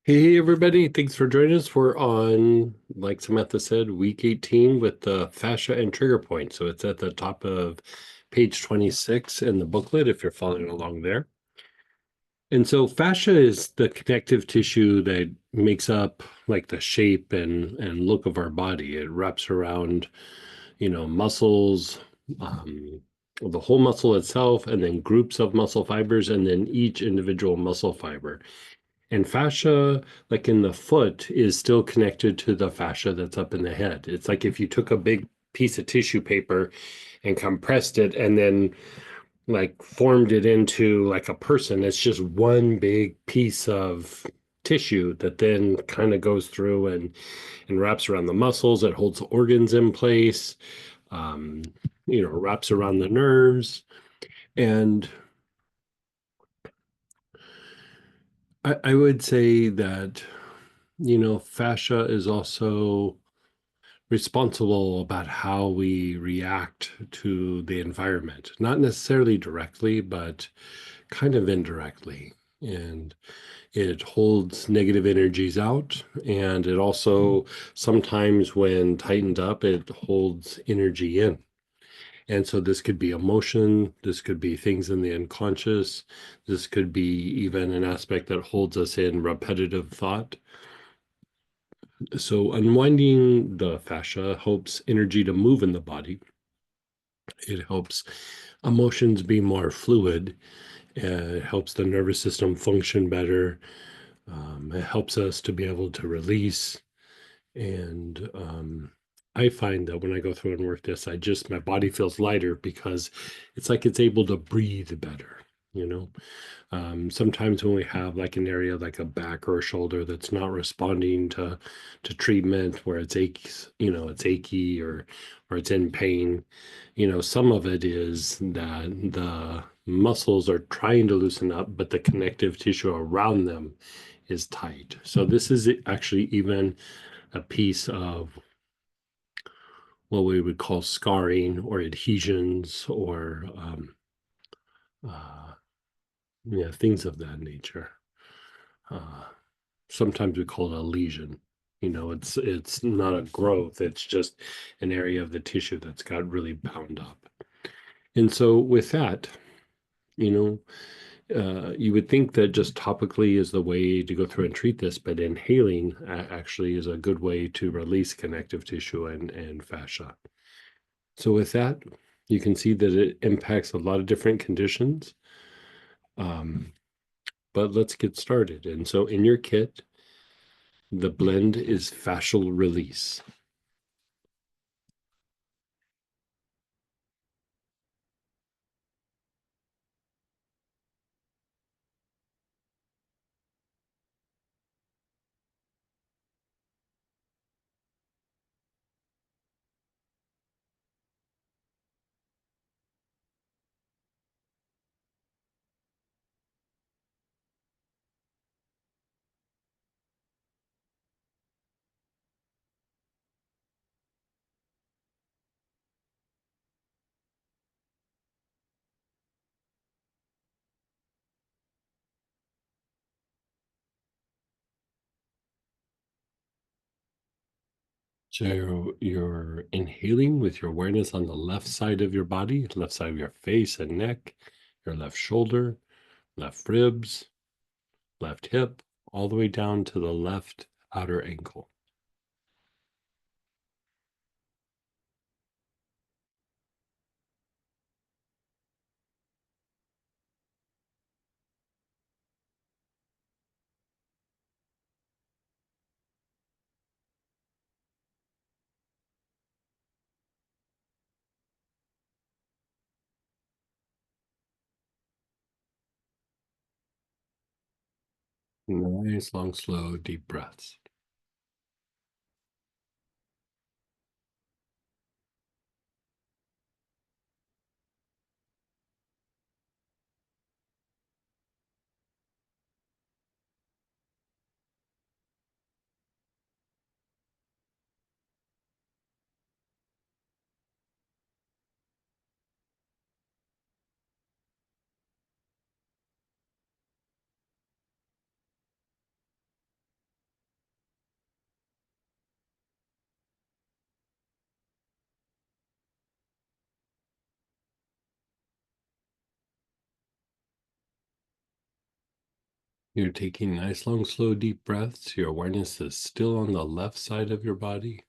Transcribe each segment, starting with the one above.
Hey everybody, thanks for joining us. We're on, like Samantha said, week 18 with the fascia and trigger point. So it's at the top of page 26 in the booklet if you're following along there. And so fascia is the connective tissue that makes up like the shape and look of our body. It wraps around, muscles, um, the whole muscle itself, and then groups of muscle fibers, and then each individual muscle fiber. And fascia, like in the foot, is still connected to the fascia that's up in the head. It's like if you took a big piece of tissue paper and compressed it and then like formed it into like a person. It's just one big piece of tissue that then kind of goes through and wraps around the muscles. It holds the organs in place, um, wraps around the nerves. And I would say that, fascia is also responsible about how we react to the environment, not necessarily directly, but kind of indirectly. And it holds negative energies out. And it also, sometimes when tightened up, it holds energy in. And so this could be emotion, this could be things in the unconscious, this could be even an aspect that holds us in repetitive thought. So unwinding the fascia helps energy to move in the body. It helps emotions be more fluid. It helps the nervous system function better. It helps us to be able to release. And I find that when I go through and work this, my body feels lighter because it's like it's able to breathe better, you know? Sometimes when we have like an area like a back or a shoulder that's not responding to treatment, where it's aches, it's achy or it's in pain, some of it is that the muscles are trying to loosen up, but the connective tissue around them is tight. So this is actually even a piece of what we would call scarring or adhesions or uh, yeah, things of that nature. Uh, Sometimes we call it a lesion. It's not a growth, it's just an area of the tissue that's got really bound up. And so with that, you know, you would think that just topically is the way to go through and treat this, but inhaling actually is a good way to release connective tissue and fascia. So with that, you can see that it impacts a lot of different conditions. Um, but let's get started. And so in your kit, the blend is fascial release. So you're inhaling with your awareness on the left side of your body, left side of your face and neck, your left shoulder, left ribs, left hip, all the way down to the left outer ankle. Nice, long, slow, deep breaths. You're taking nice, long, slow, deep breaths. Your awareness is still on the left side of your body.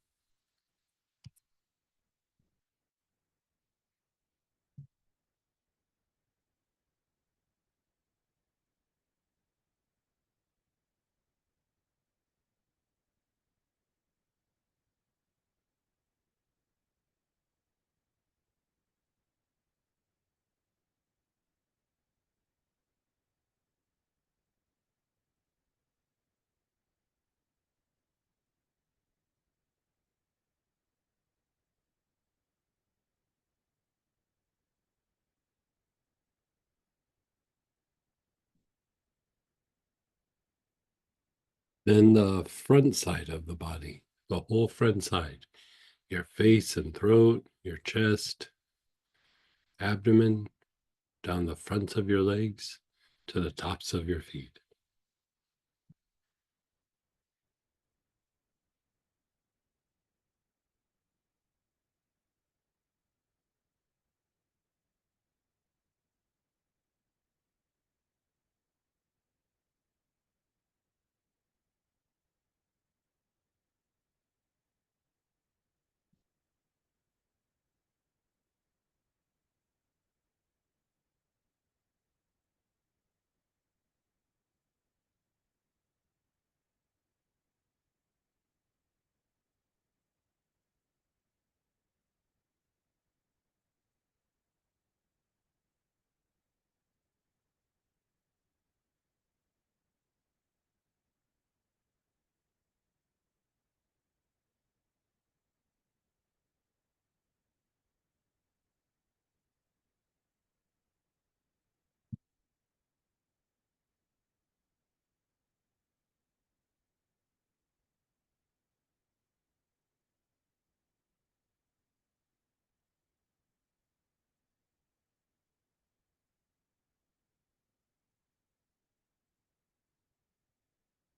Then the front side of the body, the whole front side, your face and throat, your chest, abdomen, down the fronts of your legs to the tops of your feet.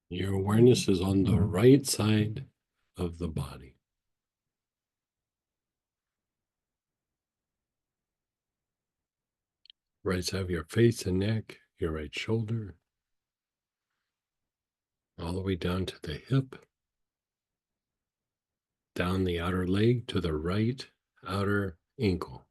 Your awareness is on the right side of the body. Right side of your face and neck, your right shoulder, all the way down to the hip, down the outer leg to the right outer ankle.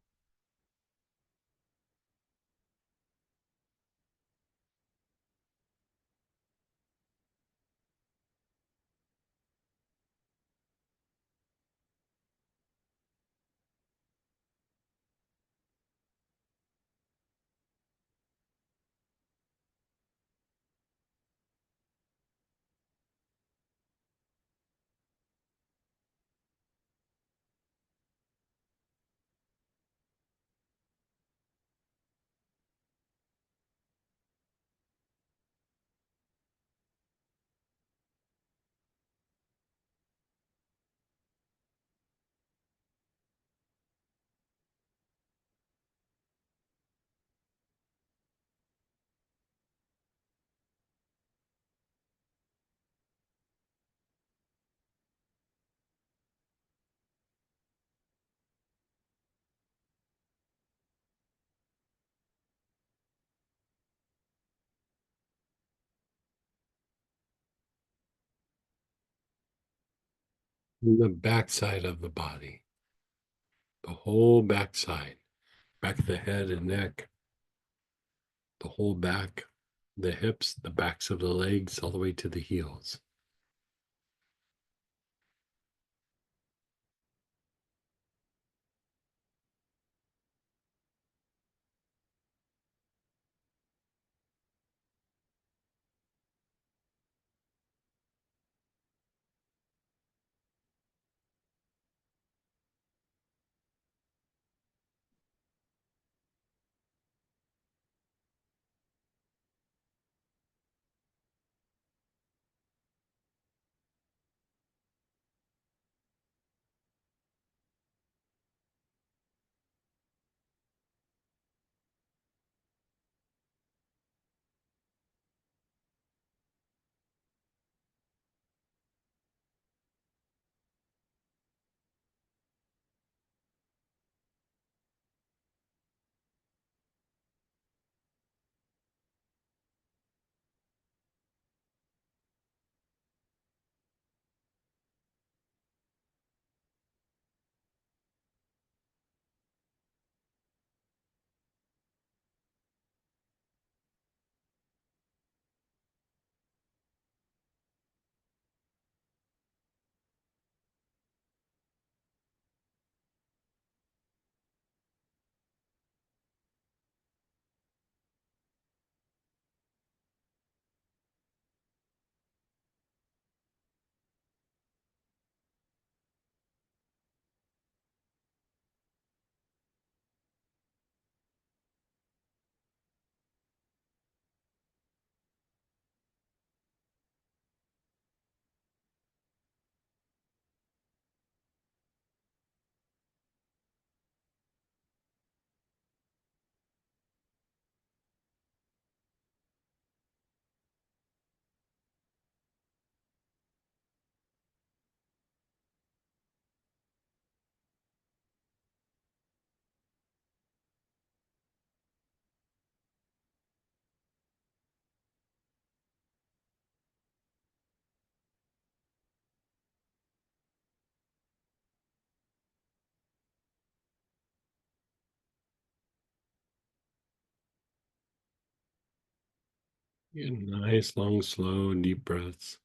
The back side of the body, the whole back side, back of the head and neck, the whole back, the hips, the backs of the legs, all the way to the heels. Nice, long, slow, deep breaths.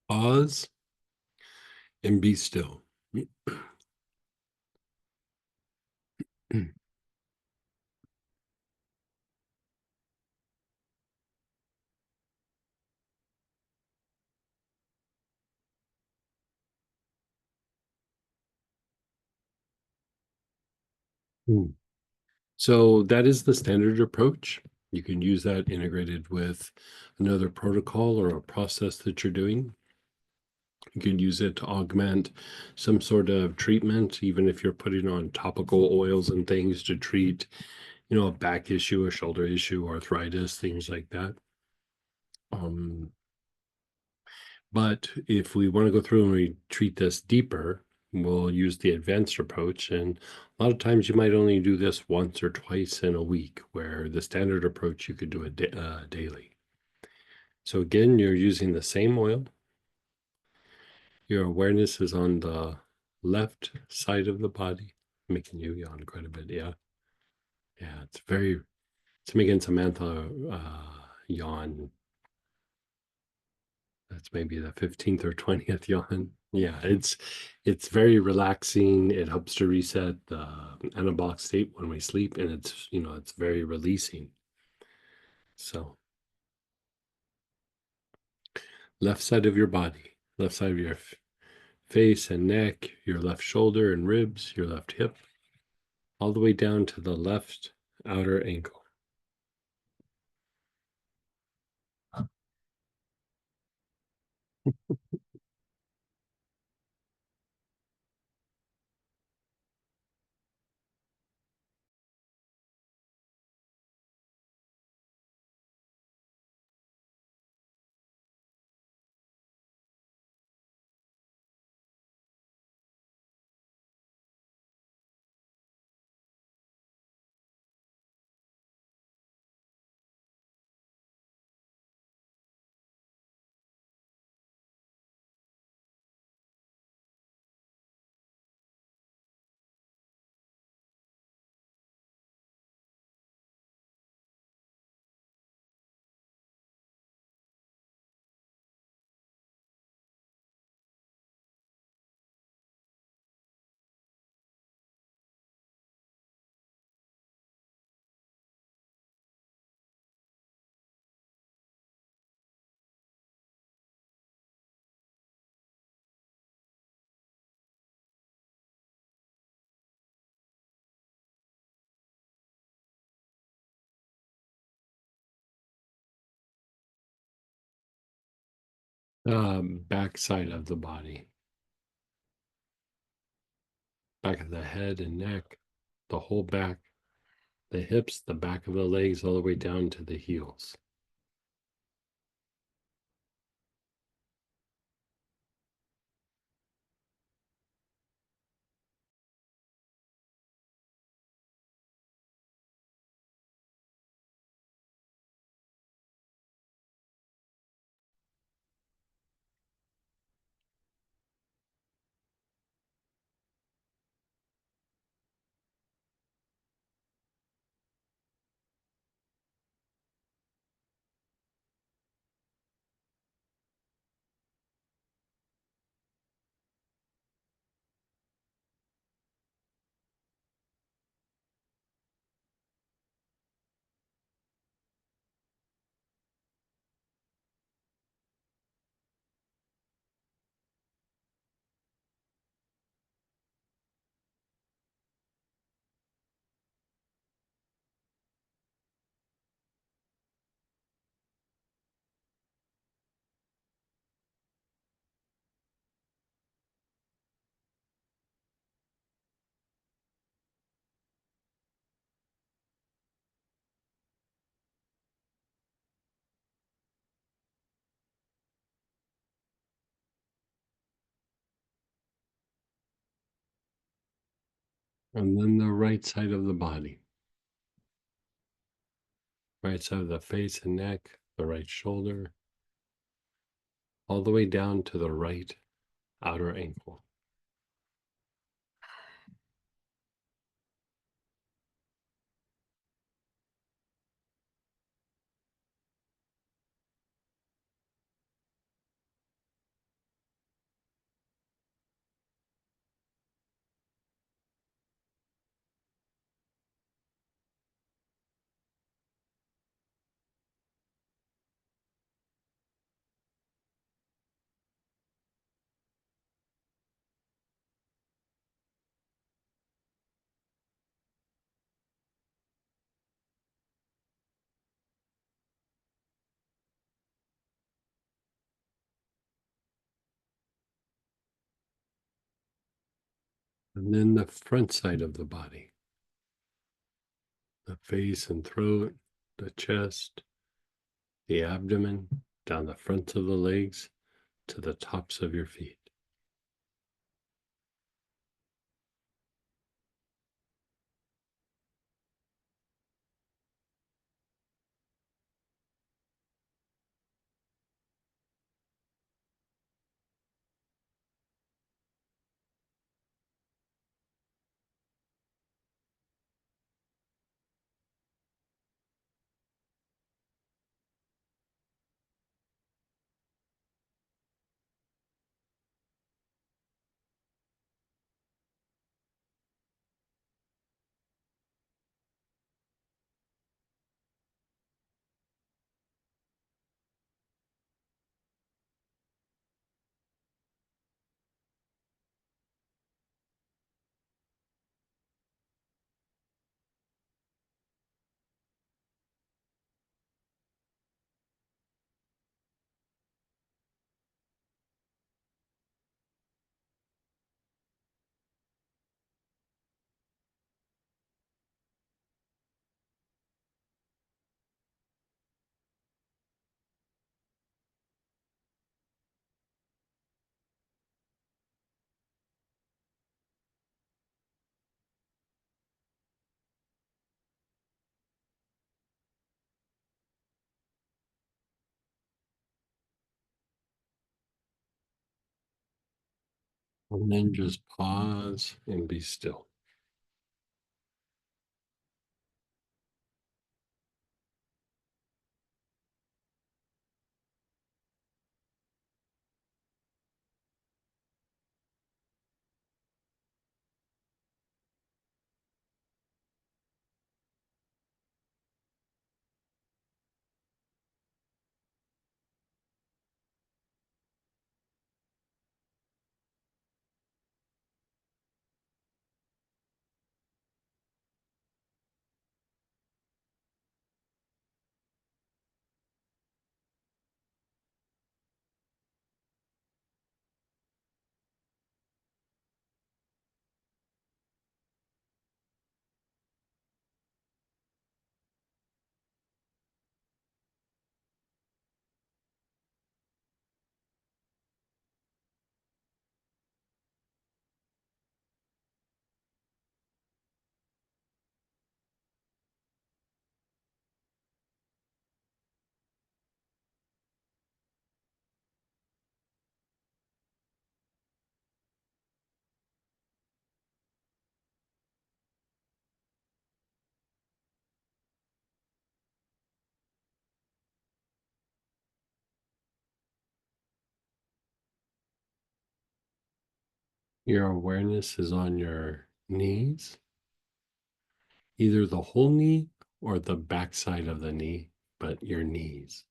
Pause and be still. So that is the standard approach. You can use that integrated with another protocol or a process that you're doing. You can use it to augment some sort of treatment, even if you're putting on topical oils and things to treat, a back issue, a shoulder issue, arthritis, things like that. Um, but if we want to go through and we treat this deeper, we'll use the advanced approach. And a lot of times you might only do this once or twice in a week, where the standard approach, you could do it daily. So again, you're using the same oil. Your awareness is on the left side of the body, making you yawn quite a bit. Yeah. Yeah. It's making Samantha yawn. That's maybe the 15th or 20th yawn. Yeah, it's very relaxing. It helps to reset the anabolic state when we sleep, and it's very releasing. So left side of your body, left side of your face and neck, your left shoulder and ribs, your left hip, all the way down to the left outer ankle. Back side of the body, back of the head and neck, the whole back, the hips, the back of the legs, all the way down to the heels. And then the right side of the body. Right side of the face and neck, the right shoulder, all the way down to the right outer ankle. And then the front side of the body, the face and throat, the chest, the abdomen, down the fronts of the legs to the tops of your feet. And then just pause and be still. Your awareness is on your knees, either the whole knee or the back side of the knee, but your knees.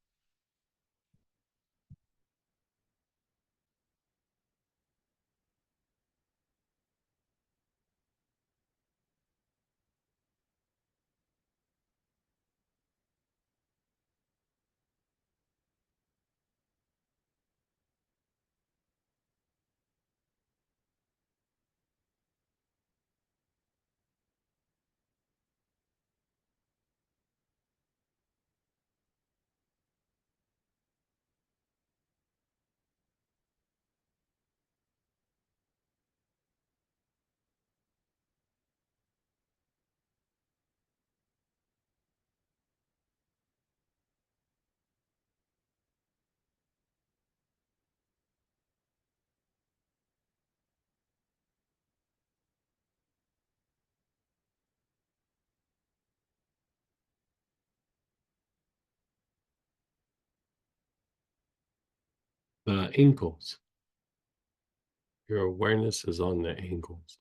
The ankles. Your awareness is on the ankles.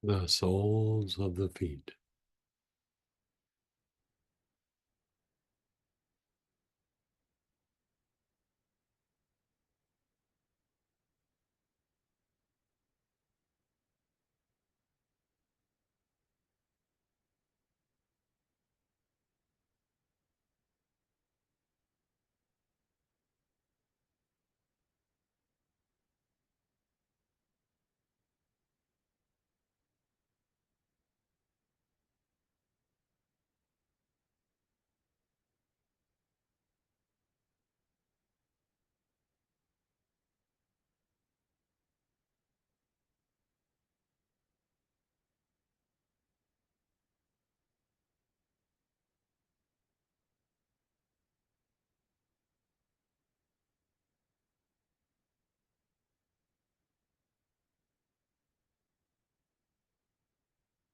The soles of the feet.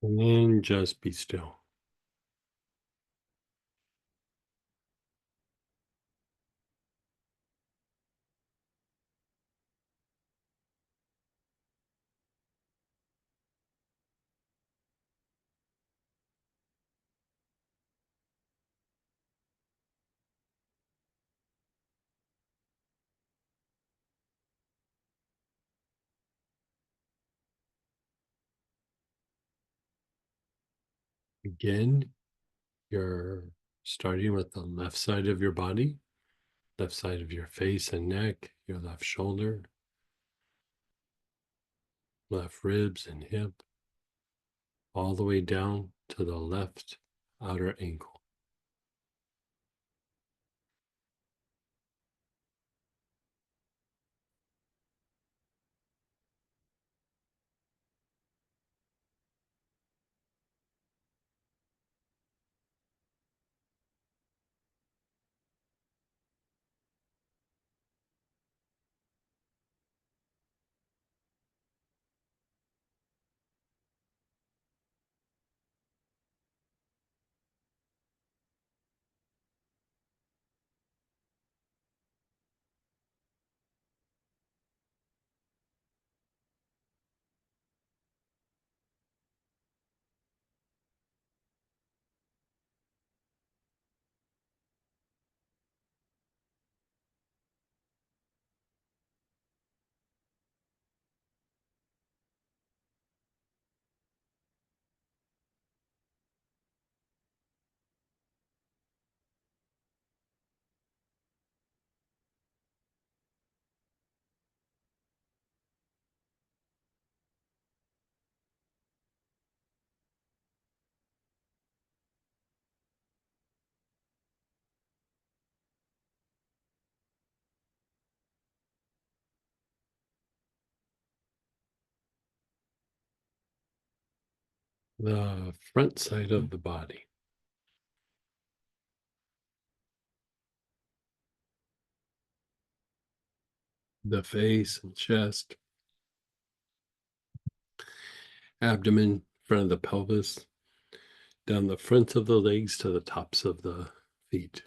And then just be still. Again, you're starting with the left side of your body, left side of your face and neck, your left shoulder, left ribs and hip, all the way down to the left outer ankle. The front side of the body. The face and chest. Abdomen, front of the pelvis. Down the fronts of the legs to the tops of the feet.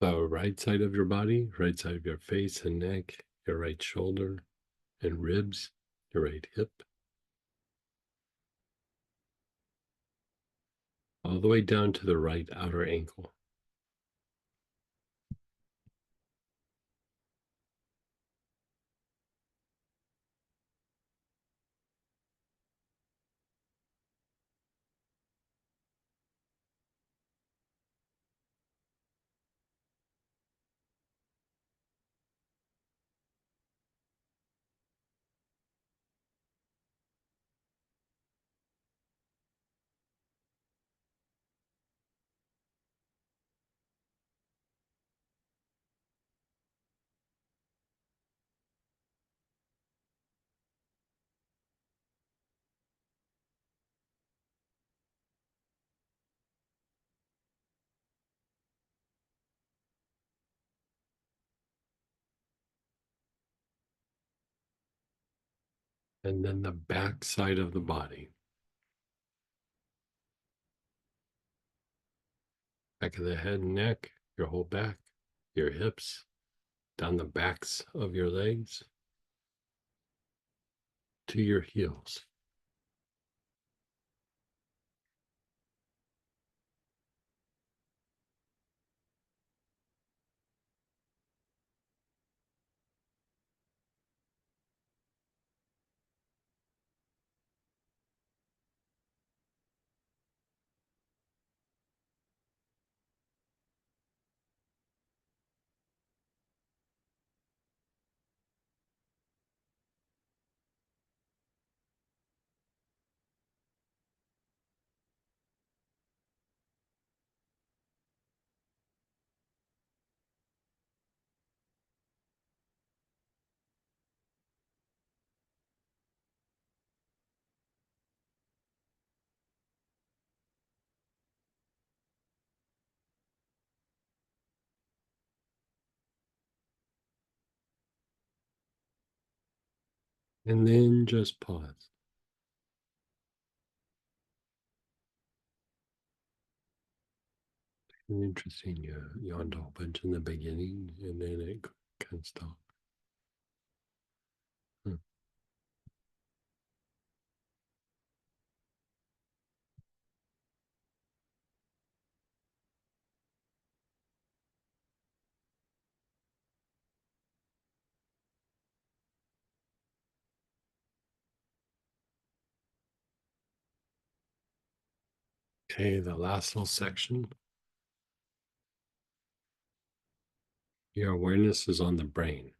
The right side of your body, right side of your face and neck, your right shoulder and ribs, your right hip, all the way down to the right outer ankle. And then the back side of the body, back of the head and neck, your whole back, your hips, down the backs of your legs to your heels. And then just pause. Interesting, you yawned a whole bunch in the beginning and then it kind of stopped. Hmm. Okay, the last little section. Your awareness is on the brain.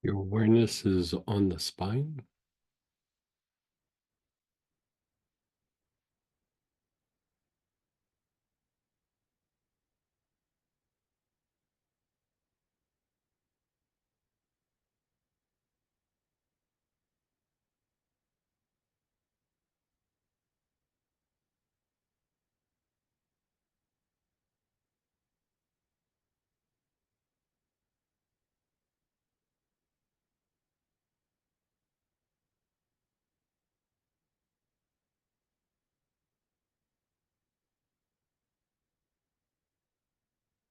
Your awareness is on the spine.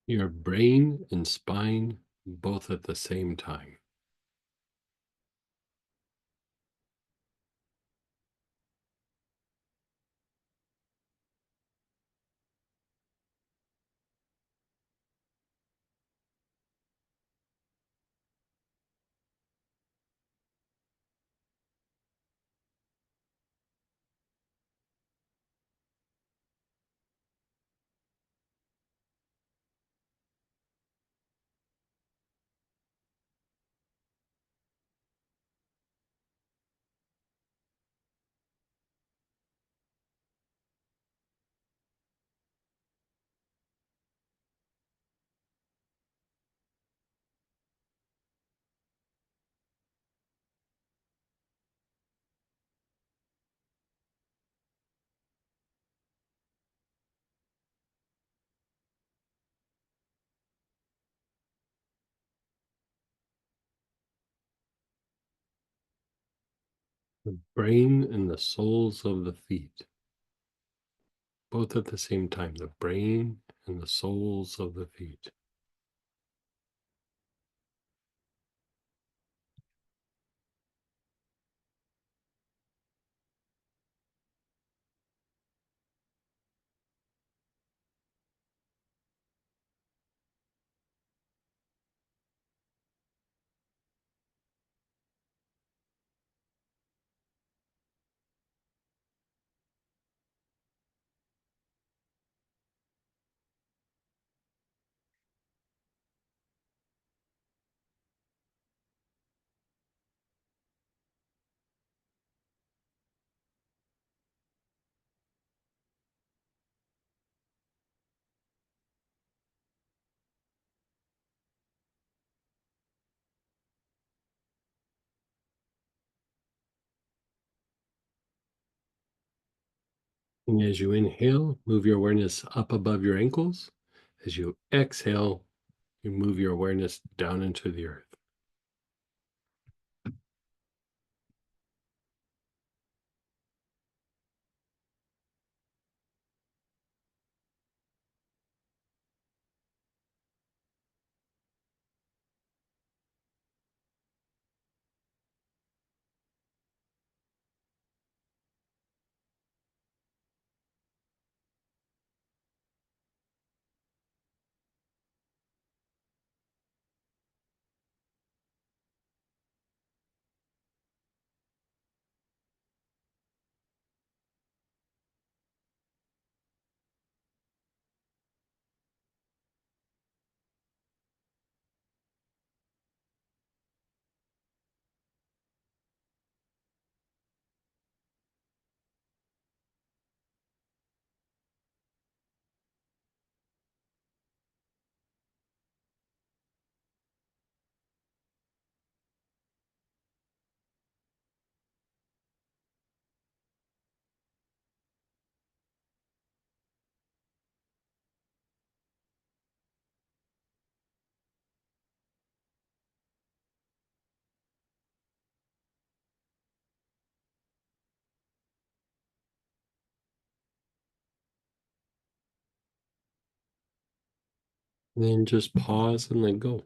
Your brain and spine both at the same time. The brain and the soles of the feet, both at the same time. The brain and the soles of the feet. And as you inhale, move your awareness up above your ankles. As you exhale, you move your awareness down into the earth. Then just pause and let go.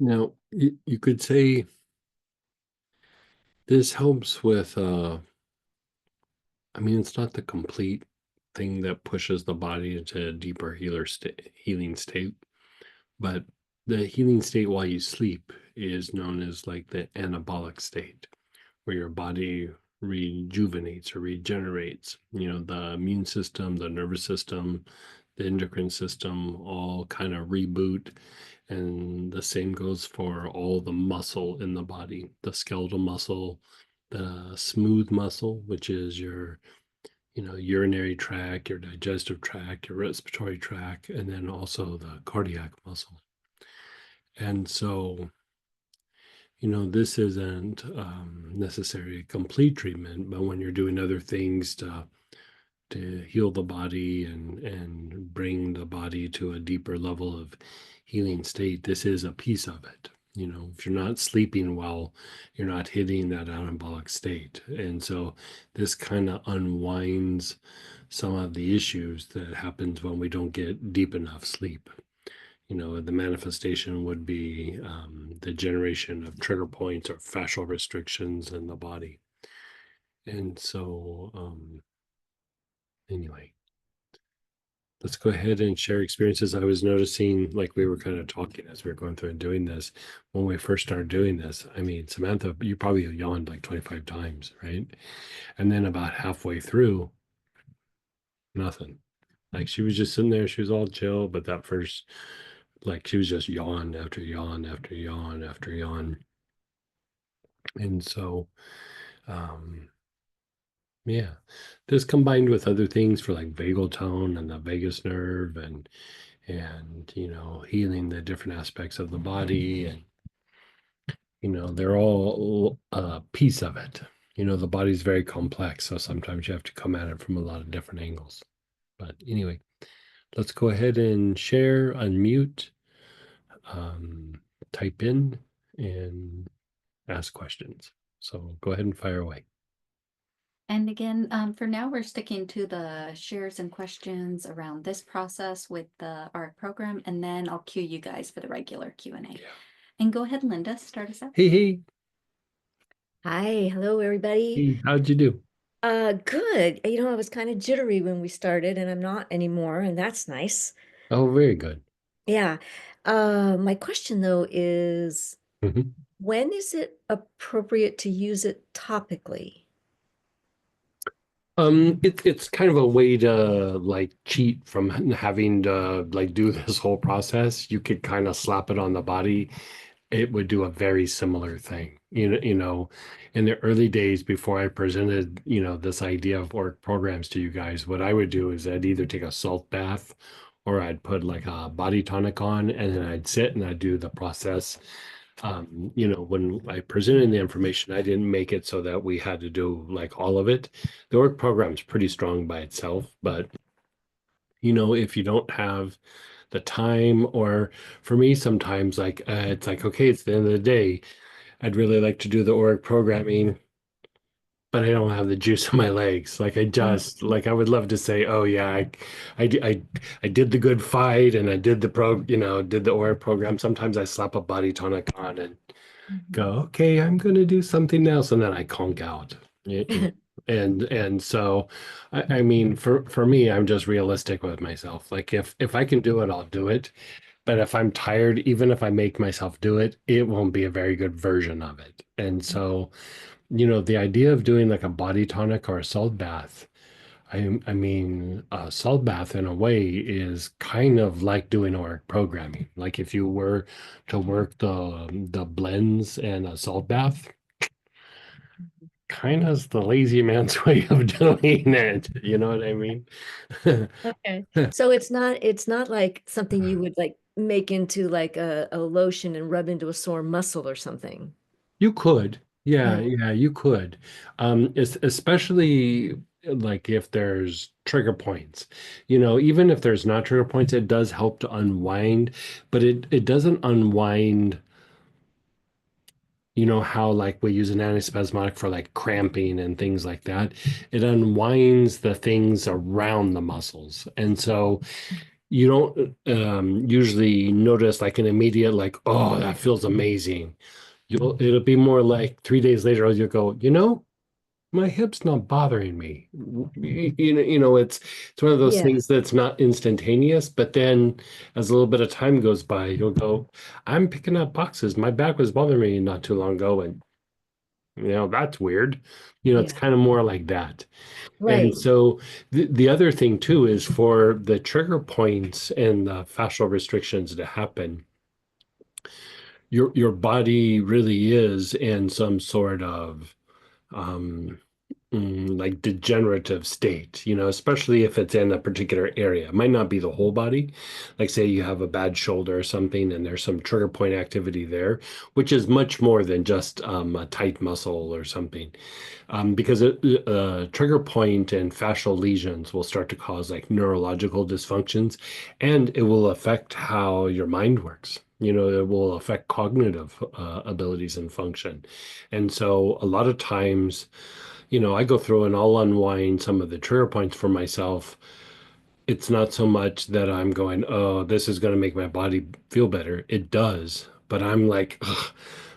Now, you could say this helps with, I mean, it's not the complete thing that pushes the body into a deeper healing state, but the healing state while you sleep is known as like the anabolic state, where your body rejuvenates or regenerates. You know, the immune system, the nervous system, the endocrine system all kind of reboot. And the same goes for all the muscle in the body, the skeletal muscle, the smooth muscle, which is your, urinary tract, your digestive tract, your respiratory tract, and then also the cardiac muscle. And so, this isn't necessarily a complete treatment, but when you're doing other things to heal the body and bring the body to a deeper level of healing state, this is a piece of it. If you're not sleeping well, you're not hitting that anabolic state. And so this kind of unwinds some of the issues that happens when we don't get deep enough sleep. The manifestation would be the generation of trigger points or fascial restrictions in the body. And so, anyway, let's go ahead and share experiences. I was noticing, like we were kind of talking as we were going through and doing this, when we first started doing this. I mean, Samantha, you probably yawned like 25 times, right? And then about halfway through, nothing. Like she was just sitting there, she was all chill, but that first, like she was just yawn after yawn after yawn after yawn. And so, um, yeah, this combined with other things for like vagal tone and the vagus nerve and healing the different aspects of the body, and they're all a piece of it. The body's very complex, so sometimes you have to come at it from a lot of different angles. But anyway, let's go ahead and share, unmute, um, type in, and ask questions. So go ahead and fire away. And again, for now, we're sticking to the shares and questions around this process with the ARC program, and then I'll cue you guys for the regular Q&A. Yeah. And go ahead, Linda, start us out. Hey, Hi, hello everybody. hey, how'd you do? Good. I was kind of jittery when we started, and I'm not anymore, and that's nice. Oh, very good. Yeah. My question though is, Mhm. when is it appropriate to use it topically? It's kind of a way to like cheat from having to like do this whole process. You could kind of slap it on the body. It would do a very similar thing. In the early days before I presented, this idea of work programs to you guys, what I would do is I'd either take a salt bath or I'd put like a body tonic on, and then I'd sit and I'd do the process. When I presented the information, I didn't make it so that we had to do like all of it. The work program's pretty strong by itself, but if you don't have the time, or for me, sometimes like it's like, okay, it's the end of the day. I'd really like to do the org programming, but I don't have the juice in my legs. Like I just like I would love to say, oh yeah, I did the good fight and I did did the org program. Sometimes I slap a body tonic on and go, okay, I'm gonna do something else, and then I conk out. And so I mean for me, I'm just realistic with myself. Like if I can do it, I'll do it. But if I'm tired, even if I make myself do it, it won't be a very good version of it. And so, the idea of doing like a body tonic or a salt bath, I mean, a salt bath in a way is kind of like doing org programming. Like if you were to work the blends and a salt bath, kind of is the lazy man's way of doing it. You know what I mean? Okay. So it's not like something you would like make into like a lotion and rub into a sore muscle or something. You could. Yeah, Yeah. yeah, you could. Especially like if there's trigger points. Even if there's not trigger points, it does help to unwind, but it doesn't unwind, how like we use an antispasmodic for like cramping and things like that. It unwinds the things around the muscles. And so you don't usually notice like an immediate like, oh, that feels amazing. It'll be more like 3 days later you'll go, my hip's not bothering me. It's one of those Yeah. things that's not instantaneous, but then as a little bit of time goes by, you'll go, I'm picking up boxes. My back was bothering me not too long ago, and that's weird. It's Yeah. kind of more like that. And Right. so the other thing too is for the trigger points and the fascial restrictions to happen, your body really is in some sort of um, like degenerative state, especially if it's in a particular area. It might not be the whole body. Like say you have a bad shoulder or something and there's some trigger point activity there, which is much more than just a tight muscle or something. Because trigger point and fascial lesions will start to cause like neurological dysfunctions, and it will affect how your mind works. It will affect cognitive abilities and function. And so a lot of times, I go through and I'll unwind some of the trigger points for myself. It's not so much that I'm going, oh, this is going to make my body feel better. It does. But I'm like, ugh,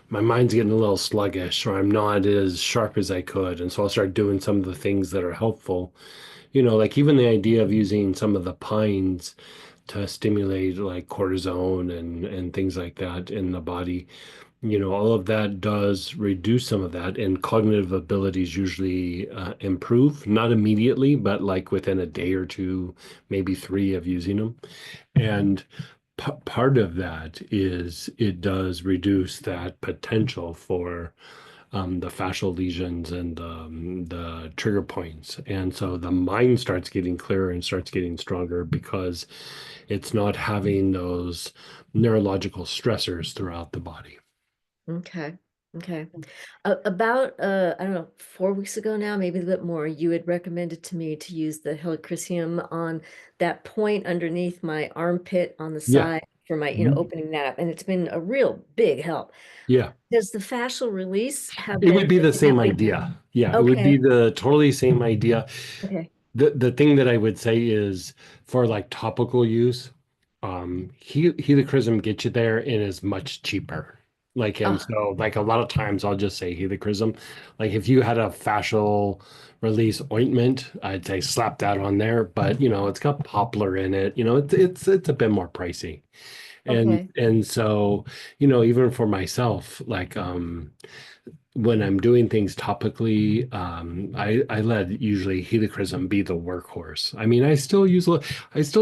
my mind's getting a little sluggish, or I'm not as sharp as I could. And so I'll start doing some of the things that are helpful. Like even the idea of using some of the pines to stimulate like cortisone and things like that in the body. All of that does reduce some of that, and cognitive abilities usually improve, not immediately, but like within a day or two, maybe three of using them. And part of that is it does reduce that potential for the fascial lesions and the trigger points. And so the mind starts getting clearer and starts getting stronger because it's not having those neurological stressors throughout the body. Okay. Okay. About I don't know, 4 weeks ago now, maybe a little bit more, you had recommended to me to use the helichrysum on that point underneath my armpit on the Yeah. side for my, Mhm. opening that up. And it's been a real big help. Yeah. Does the fascial release have It would be benefit the in same helping? idea. Yeah, it would be Okay. the totally same idea. Okay. The thing that I would say is for like topical use, helichrysum gets you there and is much cheaper. Like, and Oh, so like a lot of times I'll just say helichrysum. Like if you had a fascial release ointment, I'd say slap that on there. But it's got poplar in it. It's a bit more pricey. And okay. and so, even for myself, like when I'm doing things topically, I let usually helichrysum be the workhorse. I mean, I still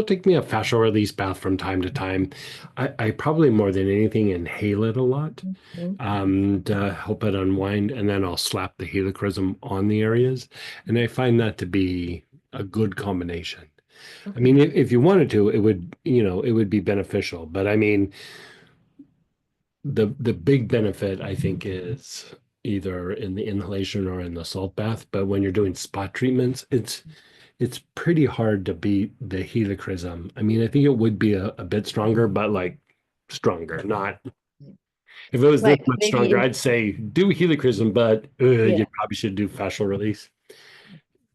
take me a fascial release bath from time to time. I probably more than anything inhale it a lot Mhm. to help it unwind, and then I'll slap the helichrysum on the areas, and I find that to be a good combination. I Okay. mean, if you wanted to, it would be beneficial. But I mean, the big benefit I think is either in the inhalation or in the salt bath. But when you're doing spot treatments, it's pretty hard to beat the helichrysum. I mean, I think it would be a bit stronger, but like stronger, not if it was this Right. much Maybe stronger, I'd say do helichrysm, but yeah. you probably should do fascial release.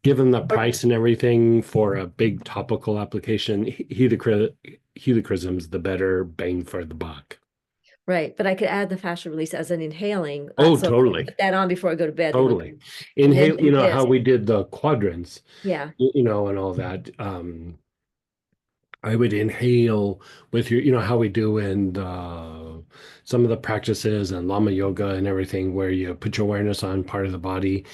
Given the Or price and everything for a big topical application, helichrysm's the better bang for the buck. right. But I could add the fascial release as an inhaling. Oh, So I totally. put that on before I go to bed and Totally. then Inhale, do how this. we did the quadrants, Yeah. and all that. I would inhale with how we do in some of the practices and Lama yoga and everything, where you put your awareness on part of the body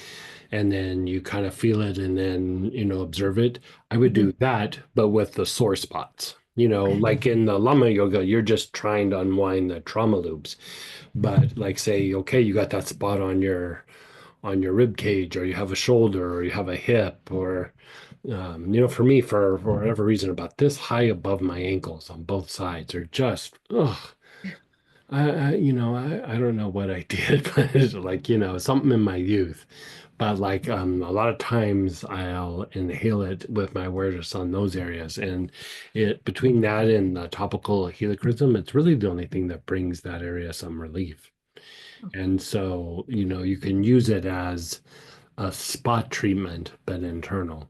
and then you kind of feel it and then, observe it. I would Mhm. do that, but with the sore spots. Okay. Like in the Lama yoga, you're just trying to unwind the trauma loops. But like say, okay, you got that spot on your rib cage, or you have a shoulder, or you have a hip, or for me, for whatever reason, about this high above my ankles on both sides are just, ugh. I don't know what I did, but it's like, something in my youth. But like a lot of times I'll inhale it with my awareness on those areas. And it between that and the topical helichrysum, it's really the only thing that brings that area some relief. And so, you can use it as a spot treatment, but internal.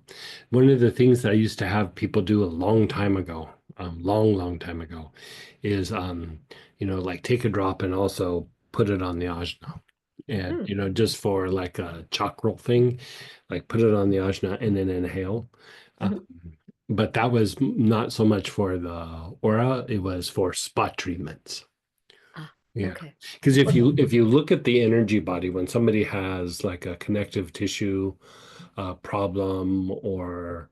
One of the things that I used to have people do a long time ago, long time ago, is like take a drop and also put it on the ajna. And just for like a chakral thing, like put it on the ajna and then inhale. But that was not so much for the aura, it was for spot treatments. Yeah. Okay. Because if you look at the energy body, when somebody has like a connective tissue problem, or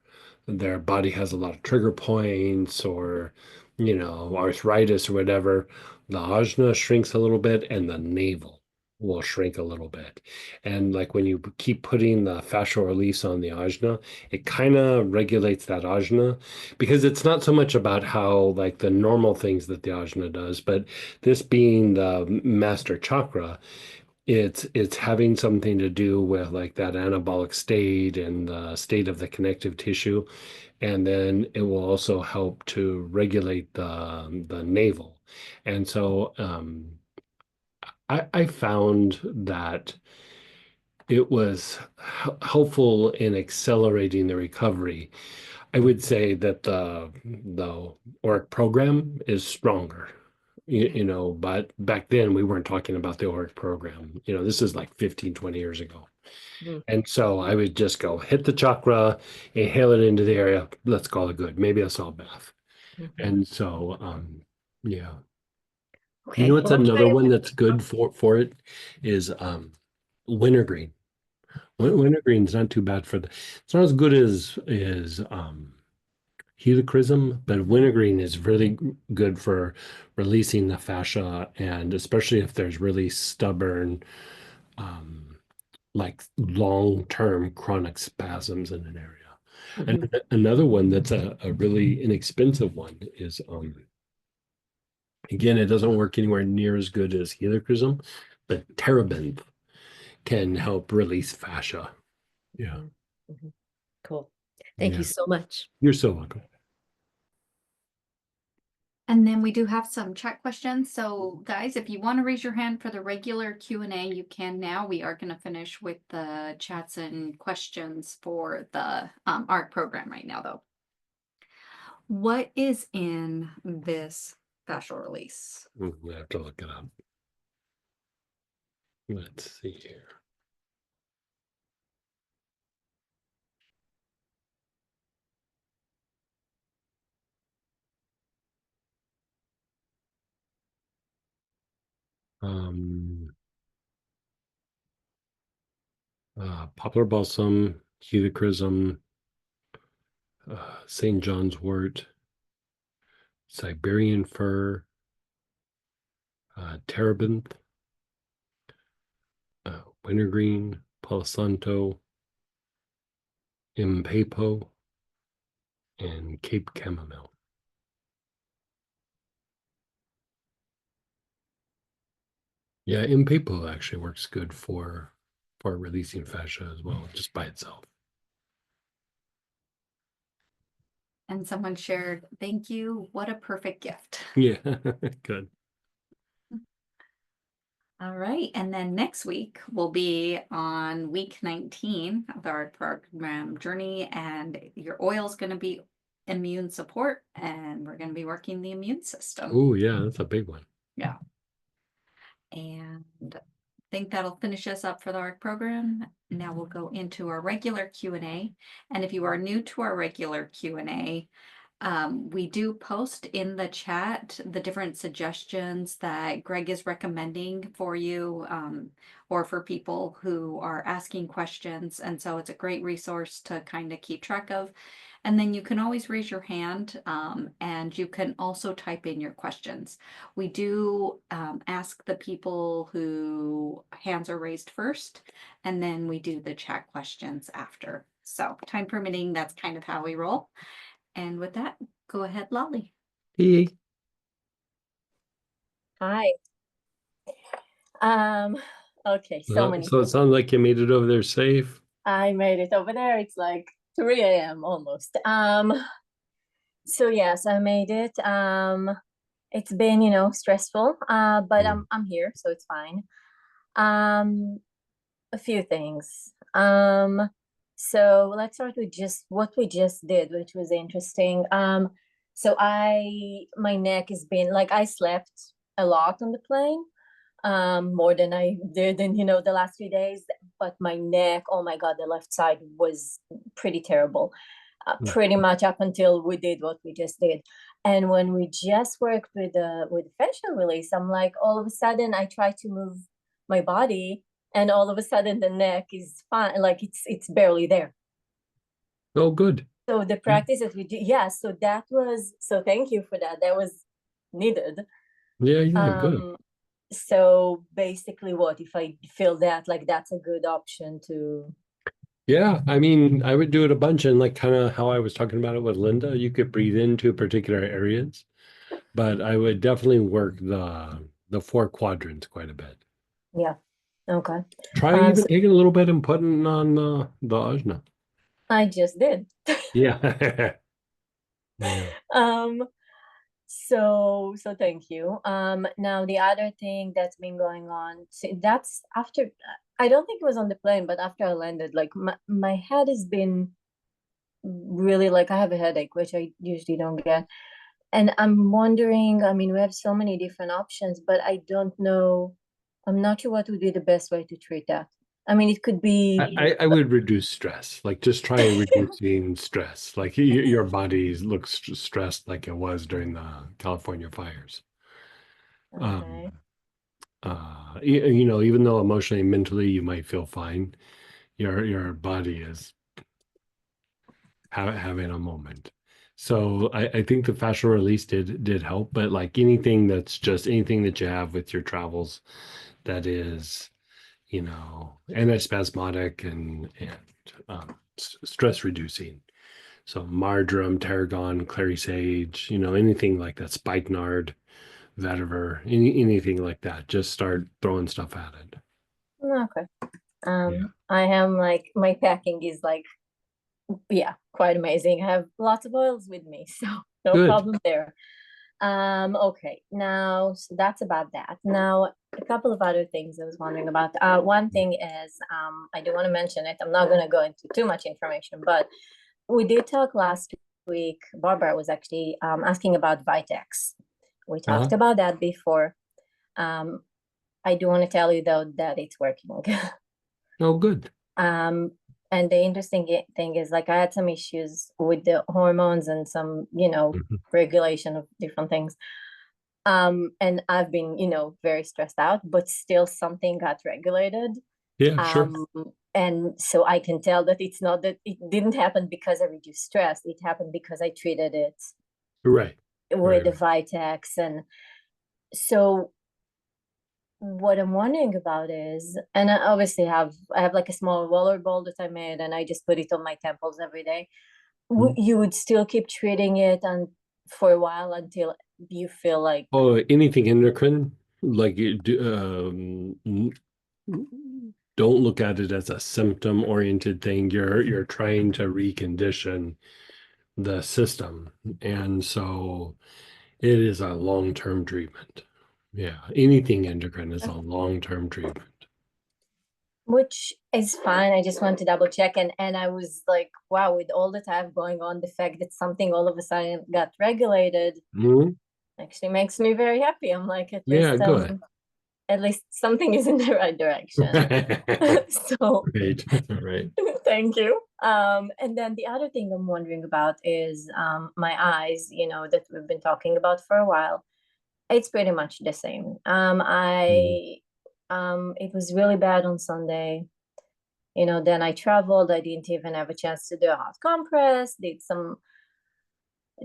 their body has a lot of trigger points, or arthritis or whatever, the ajna shrinks a little bit and the navel will shrink a little bit. And like when you keep putting the fascial release on the ajna, it kind of regulates that ajna, because it's not so much about how like the normal things that the ajna does, but this being the master chakra, it's having something to do with like that anabolic state and the state of the connective tissue, and then it will also help to regulate the navel. And so I found that it was helpful in accelerating the recovery. I would say that the Auric program is stronger. But back then we weren't talking about the Auric program. This is like 15, 20 years ago. And so I would just go hit the chakra, inhale it into the area. Let's call it good. Maybe a salt bath. And so, yeah. Okay. What's Well, another one that's good for it is wintergreen. Wintergreen's not too bad for it's not as good as helichrysum, but wintergreen is really good for releasing the fascia, and especially if there's really stubborn, like long-term chronic spasms in an area. And another one that's a really inexpensive one is, again, it doesn't work anywhere near as good as helichrysum, but terebinth can help release fascia. Yeah. Cool. Thank you so much. You're so welcome. And then we do have some chat questions. So guys, if you want to raise your hand for the regular Q&A, you can now. We are going to finish with the chats and questions for the ARC program right now, though. What is in this fascial release? We have to look it up. Let's see here. Poplar balsam, helichrysum, St. John's wort, Siberian fir, terebinth, wintergreen, palo santo, impapo, and Cape chamomile. Yeah, impapo actually works good for releasing fascia as well, just by itself. And someone shared, thank you. What a perfect gift. Yeah, good. All right. And then next week we'll be on week 19 of our program journey, and your oil is going to be immune support, and we're going to be working the immune system. Oh, yeah, that's a big one. Yeah. And I think that'll finish us up for the ARC program. Now we'll go into our regular Q&A. And if you are new to our regular Q&A, we do post in the chat the different suggestions that Greg is recommending for you, or for people who are asking questions. And so it's a great resource to kind of keep track of. And then you can always raise your hand, and you can also type in your questions. We do ask the people who hands are raised first, and then we do the chat questions after. So time permitting, that's kind of how we roll. And with that, go ahead, Lolly. Hey. Hi. Okay, so many. So it sounds like you made it over there safe. I made it over there. It's like 3 a.m. almost. So yes, I made it. It's been, stressful, but I'm here, so it's fine. A few things. So let's start with just what we just did, which was interesting. So my neck has been like, I slept a lot on the plane, more than I did in, the last few days. But my neck, oh my God, the left side was pretty terrible. Pretty much up until we did what we just did. And when we just worked with the fascial release, I'm like, all of a sudden I try to move my body, and all of a sudden the neck is fine, like it's barely there. Oh, good. So the practice that we do, yeah, so thank you for that. That was needed. Yeah, good. So basically what if I feel that like that's a good option to. Yeah, I mean, I would do it a bunch, and like kind of how I was talking about it with Linda, you could breathe into particular areas, but I would definitely work the four quadrants quite a bit. Yeah. Okay. Try even taking a little bit and putting on the ajna. I just did. Yeah. Yeah. So thank you. Now the other thing that's been going on, that's after, I don't think it was on the plane, but after I landed, like my head has been really, like, I have a headache, which I usually don't get. And I'm wondering, I mean, we have so many different options, but I don't know, I'm not sure what would be the best way to treat that. I mean, it could be. I would reduce stress. Like just try reducing stress. Like your body looks stressed like it was during the California fires. Okay. Even though emotionally and mentally you might feel fine, your body is having a moment. So I think the fascial release did help, but like anything that's just anything that you have with your travels that is, antispasmodic and stress reducing. So marjoram, tarragon, clary sage, anything like that, spikenard, vetiver, anything like that. Just start throwing stuff at it. Okay. Yeah. I am like, my packing is like, yeah, quite amazing. I have lots of oils with me, so no Good. problem there. Okay, now so that's about that. Now, a couple of other things I was wondering about. One thing is, I do want to mention it. I'm not going to go into too much information, but we did talk last week. Barbara was actually asking about Vitex. We talked about that before. I do want to tell you though that it's working. Oh, good. And the interesting thing is, like, I had some issues with the hormones and some, regulation of different things. And I've been, very stressed out, but still something got regulated. Yeah, sure. And so I can tell that it's not that it didn't happen because I reduced stress. It happened because I treated it Right. with the Vitex. And so what I'm wondering about is, and I obviously I have like a small roller ball that I made, and I just put it on my temples every day. You would still keep treating it and for a while until you feel like. Oh, anything endocrine, like don't look at it as a symptom oriented thing. You're trying to recondition the system, and so it is a long-term treatment. Yeah, anything endocrine is a long-term treatment. Which is fine. I just want to double check. And I was like, wow, with all that I have going on, the fact that something all of a sudden got regulated actually makes me very happy. I'm like, Good. At least something is in the right direction. So right. Thank you. And then the other thing I'm wondering about is my eyes, that we've been talking about for a while. It's pretty much the same. It was really bad on Sunday. Then I traveled. I didn't even have a chance to do a hot compress, did some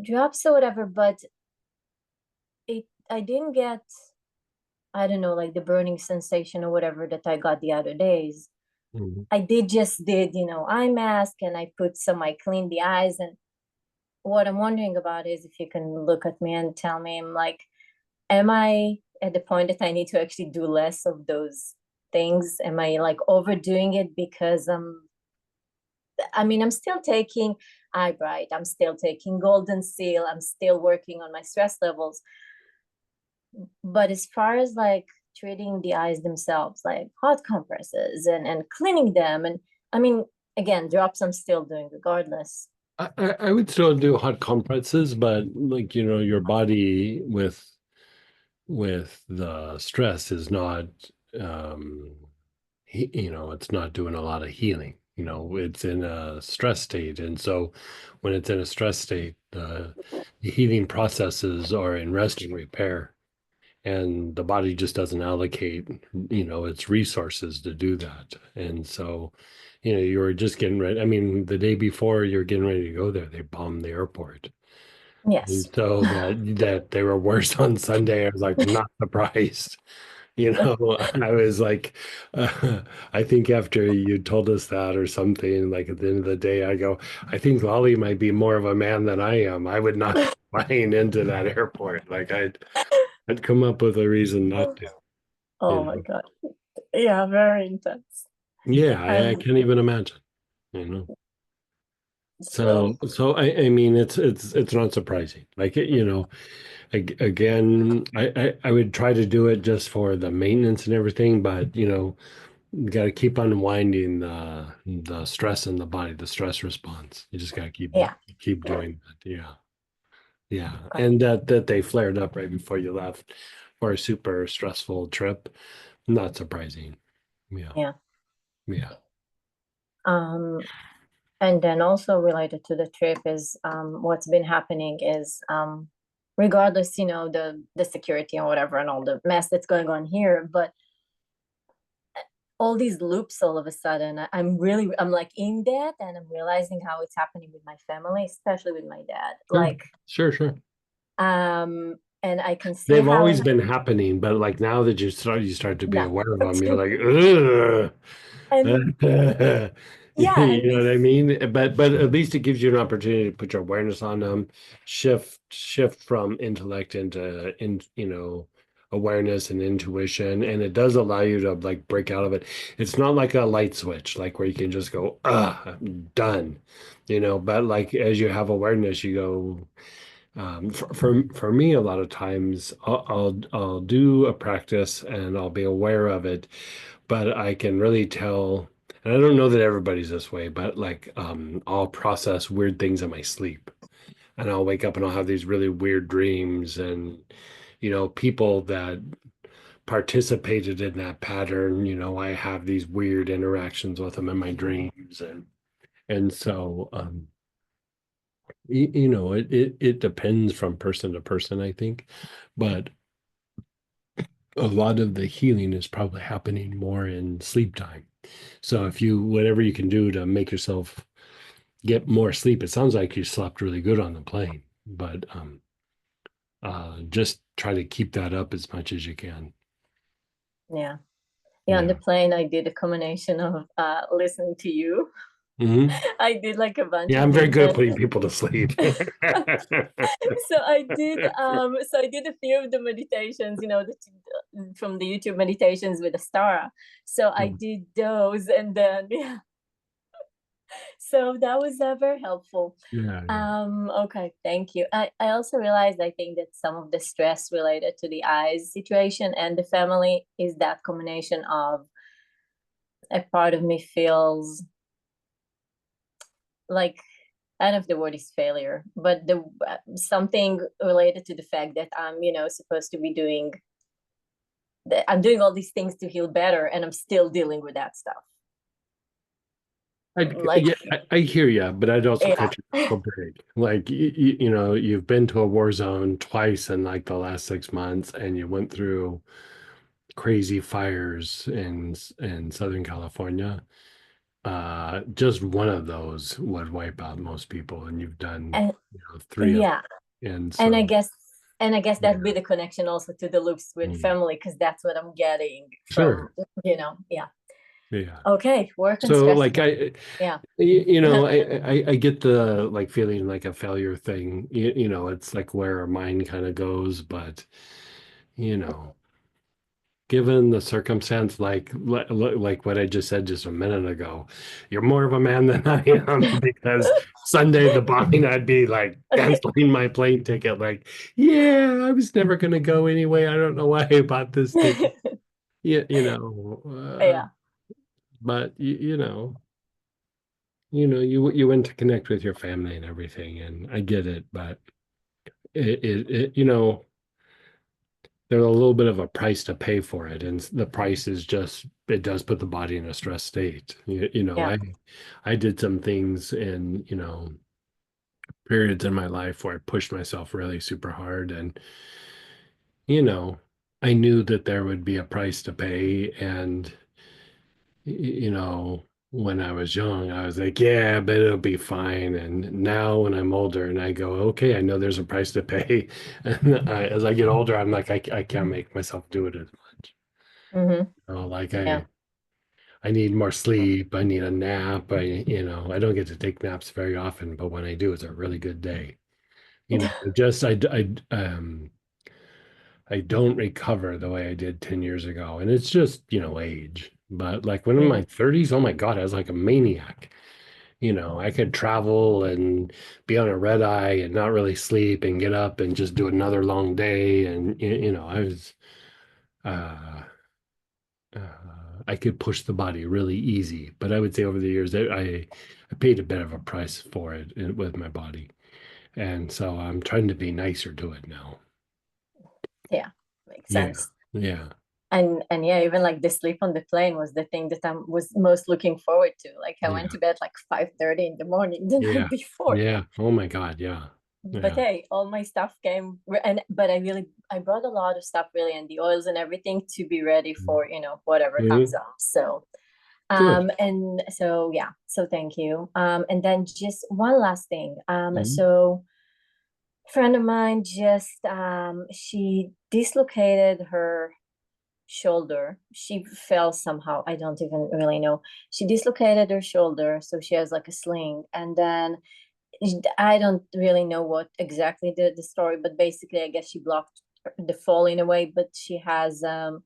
drops or whatever, but I didn't get, I don't know, like the burning sensation or whatever that I got the other days. I did eye mask, and I cleaned the eyes. And what I'm wondering about is if you can look at me and tell me, I'm like, am I at the point that I need to actually do less of those things? Am I like overdoing it? Because I'm still taking Eyebright, I'm still taking Golden Seal, I'm still working on my stress levels. But as far as like treating the eyes themselves, like hot compresses and cleaning them, and again, drops I'm still doing regardless. I would still do hot compresses, but like, your body with the stress is not, um, it's not doing a lot of healing. It's in a stress state. And so when it's in a stress state, the healing processes are in rest and repair. And the body just doesn't allocate, its resources to do that. And so, you were just getting ready. I mean, the day before you're getting ready to go there, they bombed the airport. And Yes. so that they were worse on Sunday, I was like, not surprised. I was like, I think after you told us that or something, like at the end of the day, I go, I think Lolly might be more of a man than I am. I would not be flying into that airport. Like I'd come up with a reason not to, Oh you my know. God. Yeah, very intense. Yeah, I And can't even imagine, you know. so, So I mean, it's not surprising. Like, again, I would try to do it just for the maintenance and everything, but you got to keep unwinding the stress in the body, the stress response. You just got to yeah. keep doing that. Yeah. Yeah. Okay. And that they flared up right before you left for a super stressful trip. Not surprising. Yeah. Yeah. Yeah. Um, and then also related to the trip is what's been happening is regardless, the security and whatever and all the mess that's going on here, but all these loops all of a sudden, I'm like in that and I'm realizing how it's happening with my family, especially with my dad. Like, Sure. and I can see They've how always been happening, but like now that you start to be yeah. aware of them, you're like, ugh. And yeah, You and know this what I mean? But at least it gives you an opportunity to put your awareness on them, shift from intellect into awareness and intuition, and it does allow you to like break out of it. It's not like a light switch, like where you can just go, I'm done, but like as you have awareness, you go. For me, a lot of times I'll do a practice and I'll be aware of it, but I can really tell, and I don't know that everybody's this way, but like I'll process weird things in my sleep, and I'll wake up and I'll have these really weird dreams, and people that participated in that pattern, I have these weird interactions with them in my dreams, and so it depends from person to person, I think, but a lot of the healing is probably happening more in sleep time. So if whatever you can do to make yourself get more sleep, it sounds like you slept really good on the plane, but just try to keep that up as much as you can. yeah. Yeah, on Yeah. the plane I did a combination of listening to you. Hmm. I did like a bunch Yeah, of I'm very things good at and putting people to sleep. so I did a few of the meditations, from the YouTube meditations with Astara. So I did those and then yeah. So that was very helpful. Yeah. Okay, thank you. I also realized I think that some of the stress related to the eyes situation and the family is that combination of a part of me feels like I don't know if the word is failure, but the something related to the fact that I'm, supposed to be doing I'm doing all these things to heal better and I'm still dealing with that stuff. Like, Yeah, I hear you, but I'd also yeah. cut you a break. Like you've been to a war zone twice in like the last 6 months, and you went through crazy fires in Southern California. Just one of those would wipe out most people, and you've done And three of yeah. them. And And I so guess yeah. that'd be the connection also to the loops with Mm. family, because that's what I'm getting from, Sure. yeah. Yeah. Okay, work and So stress. like Yeah. I get the like feeling like a failure thing. It's like where our mind kind of goes, but you know, given the circumstance, like what I just said just a minute ago, you're more of a man than I am because Sunday the bombing, I'd be like canceling my plane ticket. Like, yeah, I was never gonna go anyway. I don't know why I bought this ticket. Yeah, Yeah. but you went to connect with your family and everything, and I get it, but it there's a little bit of a price to pay for it, and the price is just it does put the body in a stress state. Yeah. I did some things in periods in my life where I pushed myself really super hard, and you know I knew that there would be a price to pay, and when I was young, I was like, yeah, but it'll be fine. And now when I'm older and I go, okay, I know there's a price to pay. And as I get older, I'm like, I can't make myself do it as much. Mm-hmm. Like Yeah. I need more sleep. I need a nap. I don't get to take naps very often, but when I do, it's a really good day. Just I don't recover the way I did 10 years ago. And it's just, age. But like when I'm in Yeah. my 30s, oh my God, I was like a maniac. I could travel and be on a red eye and not really sleep and get up and just do another long day. And, I was, uh, I could push the body really easy. But I would say over the years that I paid a bit of a price for it with my body. And so I'm trying to be nicer to it now. Yeah. Makes Yeah. sense. Yeah. And yeah, even like the sleep on the plane was the thing that I was most looking forward to. Like I went Yeah. to bed like 5:30 in the morning the Yeah. night before. Yeah. Oh my God. Yeah. But Yeah. hey, all my stuff came but I brought a lot of stuff really, and the oils and everything to be ready for, whatever comes Mhm. up. So Good. and so yeah, so thank you. And then just one last thing. Mhm. So friend of mine just she dislocated her shoulder. She fell somehow. I don't even really know. She dislocated her shoulder, so she has like a sling. And then I don't really know what exactly the story, but basically, I guess she blocked the fall in a way. But she has a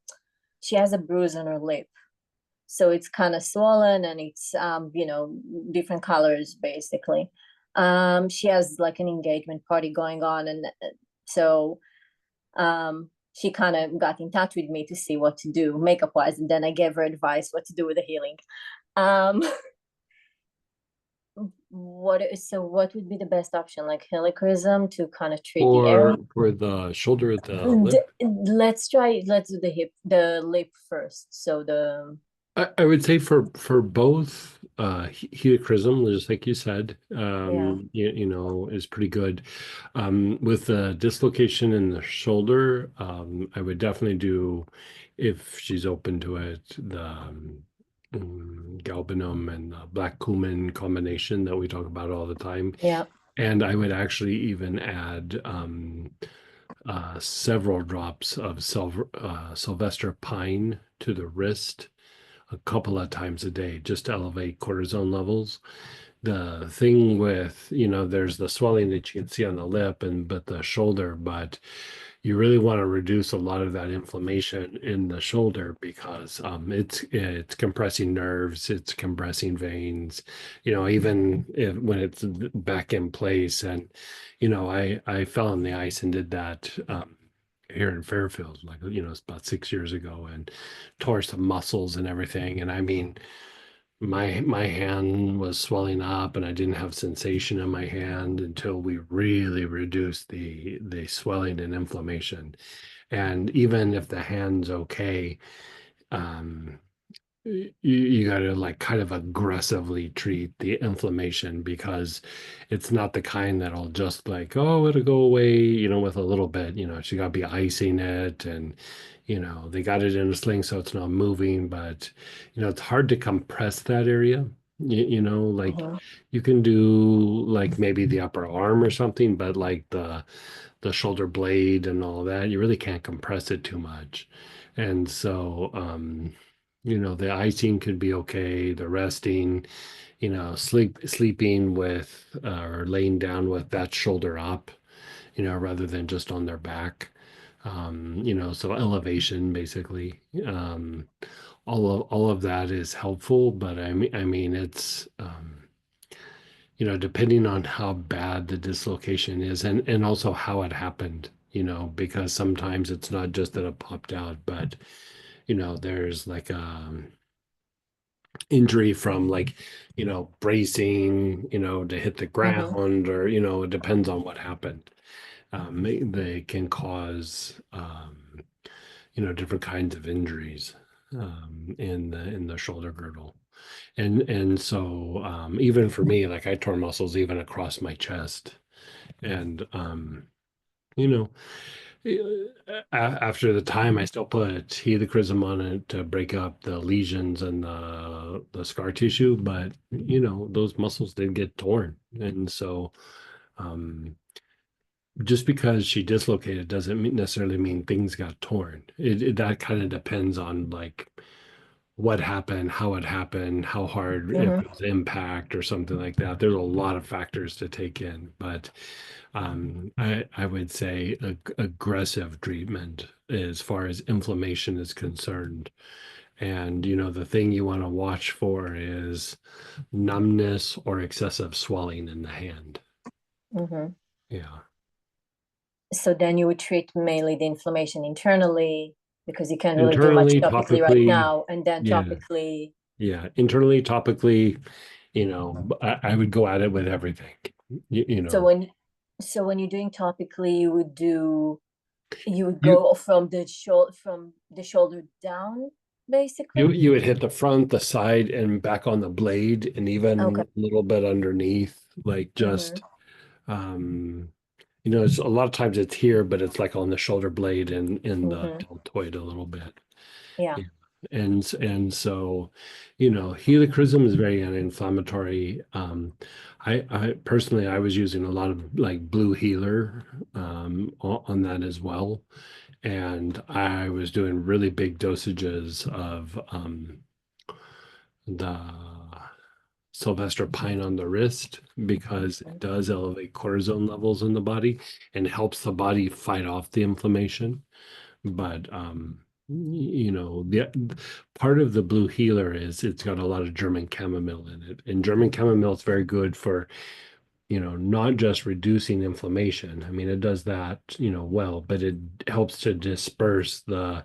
bruise on her lip, so it's kind of swollen and it's different colors basically. She has like an engagement party going on, and so she kind of got in touch with me to see what to do makeup wise, and then I gave her advice what to do with the healing. um what would be the best option, like helichrysum to kind of treat the area? For the shoulder, the lip. Let's do the lip first. So the I would say for both helichrysum, just like you said, yeah. is pretty good. With the dislocation in the shoulder, I would definitely do, if she's open to it, the galbanum and the black cumin combination that we talk about all the time. Yeah. And I would actually even add several drops of Sylvester pine to the wrist a couple of times a day just to elevate cortisone levels. The thing with, there's the swelling that you can see on the lip but the shoulder, but you really want to reduce a lot of that inflammation in the shoulder because it's compressing nerves, it's compressing veins, even when it's back in place. And I fell on the ice and did that here in Fairfield, like it's about 6 years ago, and tore some muscles and everything. And I mean, my hand was swelling up, and I didn't have sensation in my hand until we really reduced the swelling and inflammation. And even if the hand's okay, um, you got to like kind of aggressively treat the inflammation because it's not the kind that'll just like, oh, it'll go away, with a little bit. She got to be icing it, and they got it in a sling so it's not moving, but it's hard to compress that area. Like Mhm. you can do like maybe the upper arm or something, but like the shoulder blade and all that, you really can't compress it too much. And so the icing could be okay, the resting, sleeping with or laying down with that shoulder up, rather than just on their back. So elevation basically. All of that is helpful, but I mean it's depending on how bad the dislocation is, and also how it happened, because sometimes it's not just that it popped out, but there's like injury from like, bracing, to hit the ground, or, it depends on what happened. They can cause, different kinds of injuries in the shoulder girdle. And so even for me, like I tore muscles even across my chest. And you know, after the time, I still put helichrysum on it to break up the lesions and the scar tissue, but those muscles did get torn. And so just because she dislocated doesn't necessarily mean things got torn. That kind of depends on like what happened, how it happened, how hard, if it was impact or something like that. There's a lot of factors to take in, but I would say aggressive treatment as far as inflammation is concerned. And the thing you want to watch for is numbness or excessive swelling in the hand. Yeah. So then you would treat mainly the inflammation internally, because you can't really do much Internally, topically right topically, now, and then yeah. topically. Yeah, internally, topically, I would go at it with everything. So when you're doing topically, you would go from the shoulder down, basically. You would hit the front, the side, and back on the blade, and even Okay. a little bit underneath, like just it's a lot of times it's here, but it's like on the shoulder blade and in the deltoid a little bit. Yeah. And so, helichrysum is very anti-inflammatory. I personally, I was using a lot of like blue healer on that as well. And I was doing really big dosages of the Sylvester pine on the wrist, because it does elevate cortisone levels in the body and helps the body fight off the inflammation. But the part of the blue healer is it's got a lot of German chamomile in it, and German chamomile is very good for not just reducing inflammation. I mean, it does that well, but it helps to disperse the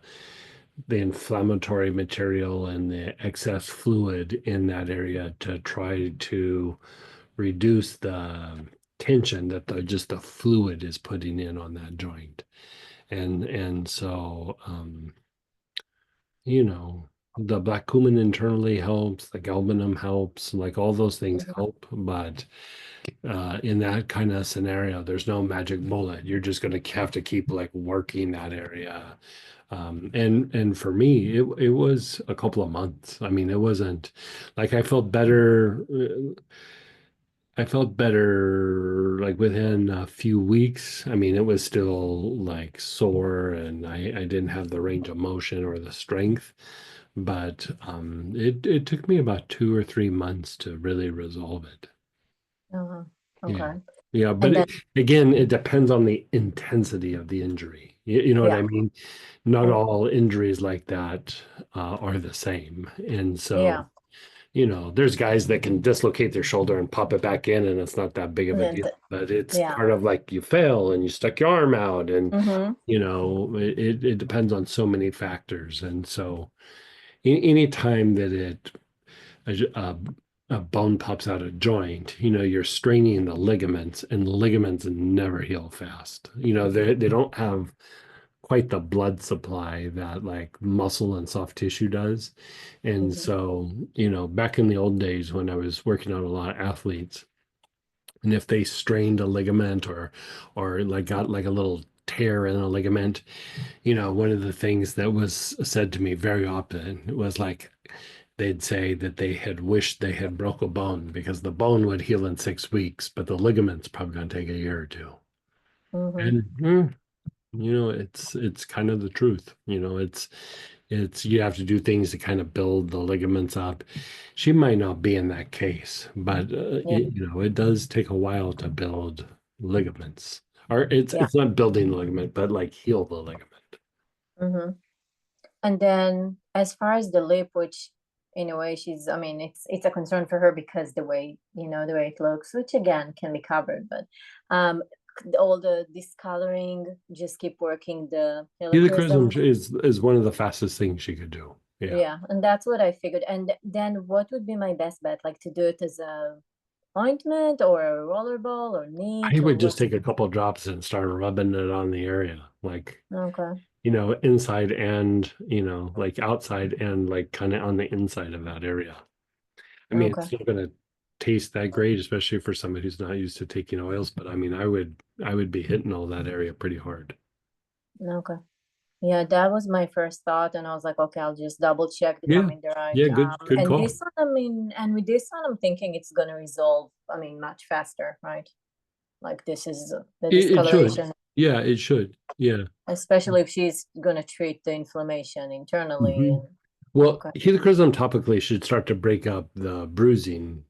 inflammatory material and the excess fluid in that area to try to reduce the tension that just the fluid is putting in on that joint. And so the black cumin internally helps, the galbanum helps, like all those things help, but in that kind of scenario, there's no magic bullet. You're just going to have to keep like working that area. And for me, it was a couple of months. I mean, it wasn't like I felt better. I felt better like within a few weeks. I mean, it was still like sore, and I didn't have the range of motion or the strength, but it took me about 2 or 3 months to really resolve it. Okay. Yeah, but again, it depends on the intensity of the injury. You know what I mean? Not all injuries like that are the same. And so, there's guys that can dislocate their shoulder and pop it back in, and it's not that big of a deal. But it's part of like you fell and you stuck your arm out, and it depends on so many factors. And so, any time that a bone pops out of joint, you're straining the ligaments, and the ligaments never heal fast. They don't have quite the blood supply that like muscle and soft tissue does. And so, back in the old days when I was working on a lot of athletes, and if they strained a ligament or like got like a little tear in a ligament, one of the things that was said to me very often was like, they'd say that they had wished they had broke a bone, because the bone would heal in 6 weeks, but the ligament's probably going to take a year or two. And it's kind of the truth. It's you have to do things to kind of build the ligaments up. She might not be in that case, but it does take a while to build ligaments. Or it's not building the ligament, but like heal the ligament. And then as far as the lip, which in a way it's a concern for her because the way it looks, which again can be covered, but all the discoloring, just keep working the helichrysum. Helichrysum is one of the fastest things she could do. Yeah, and that's what I figured. And then what would be my best bet? Like to do it as a ointment or a rollerball or I neat or would just what's take a couple drops and start rubbing it on the area, like, okay. inside and, like outside and like kind of on the inside of that area. I mean, Okay. it's not going to taste that great, especially for somebody who's not used to taking oils, but I mean, I would be hitting all that area pretty hard. Okay. Yeah, that was my first thought, and I was like, okay, I'll just double check that Yeah. I'm in the right. Yeah, good And call. this one, I mean, and with this one, I'm thinking it's gonna resolve, I mean, much faster, right? Like this is the It should. discoloration, Yeah, it should. Yeah. especially if she's gonna treat the inflammation internally. Mhm. And Well, okay, helichrysum topically should start to break up the bruising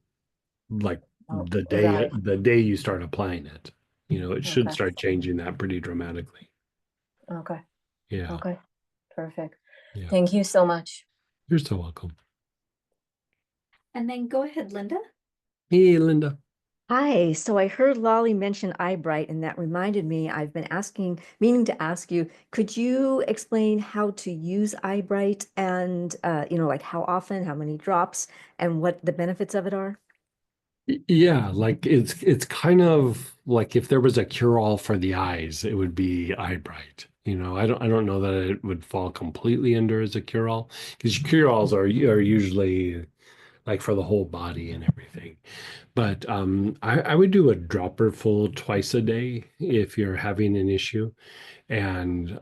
like oh, the right, day you start applying it. It should okay, start changing that pretty dramatically. okay, Yeah. okay, perfect. Yeah. Thank you so much. You're so welcome. And then go ahead, Linda. Hey, Linda. Hi, so I heard Lolly mention Eyebright, and that reminded me, I've been meaning to ask you, could you explain how to use Eyebright and, like how often, how many drops, and what the benefits of it are? Yeah, like it's kind of like if there was a cure-all for the eyes, it would be Eyebright. I don't know that it would fall completely under as a cure-all because cure-alls are usually like for the whole body and everything. But I would do a dropper full twice a day if you're having an issue. And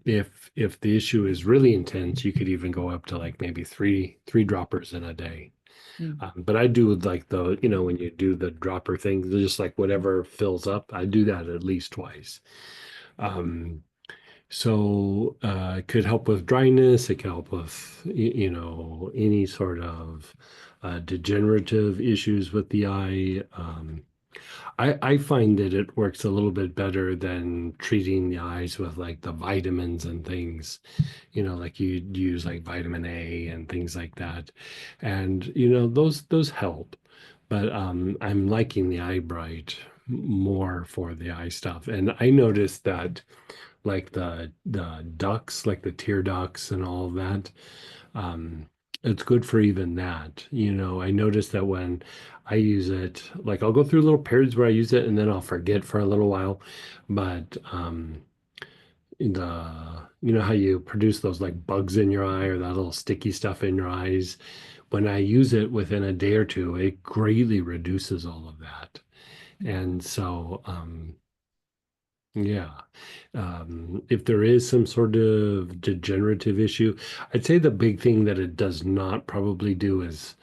if the issue is really intense, you could even go up to like maybe three droppers in a day. But I do like when you do the dropper thing, just like whatever fills up, I do that at least twice. Um, so it could help with dryness. It can help with any sort of degenerative issues with the eye. I find that it works a little bit better than treating the eyes with like the vitamins and things, like you use like vitamin A and things like that. And those help. But I'm liking the Eyebright more for the eye stuff. And I noticed that like the ducts, like the tear ducts and all of that. Um, it's good for even that. I noticed that when I use it, like I'll go through little periods where I use it and then I'll forget for a little while. But how you produce those like bugs in your eye or that little sticky stuff in your eyes. When I use it within a day or two, it greatly reduces all of that. And so, yeah. If there is some sort of degenerative issue, I'd say the big thing that it does not probably do is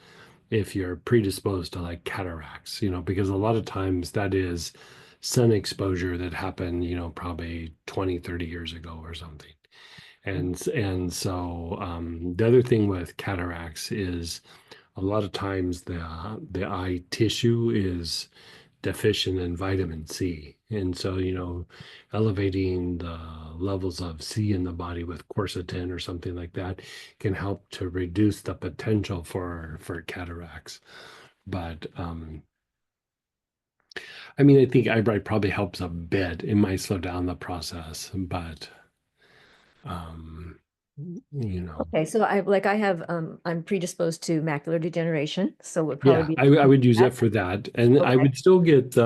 if you're predisposed to like cataracts, because a lot of times that is sun exposure that happened, probably 20, 30 years ago or something. And so the other thing with cataracts is a lot of times the eye tissue is deficient in vitamin C. And so, elevating the levels of C in the body with quercetin or something like that can help to reduce the potential for cataracts. But I mean, I think Eyebright probably helps a bit. It might slow down the process, but um, Okay, so I'm predisposed to macular degeneration, so would probably yeah, be I would use that. it for that. And I Okay. would still get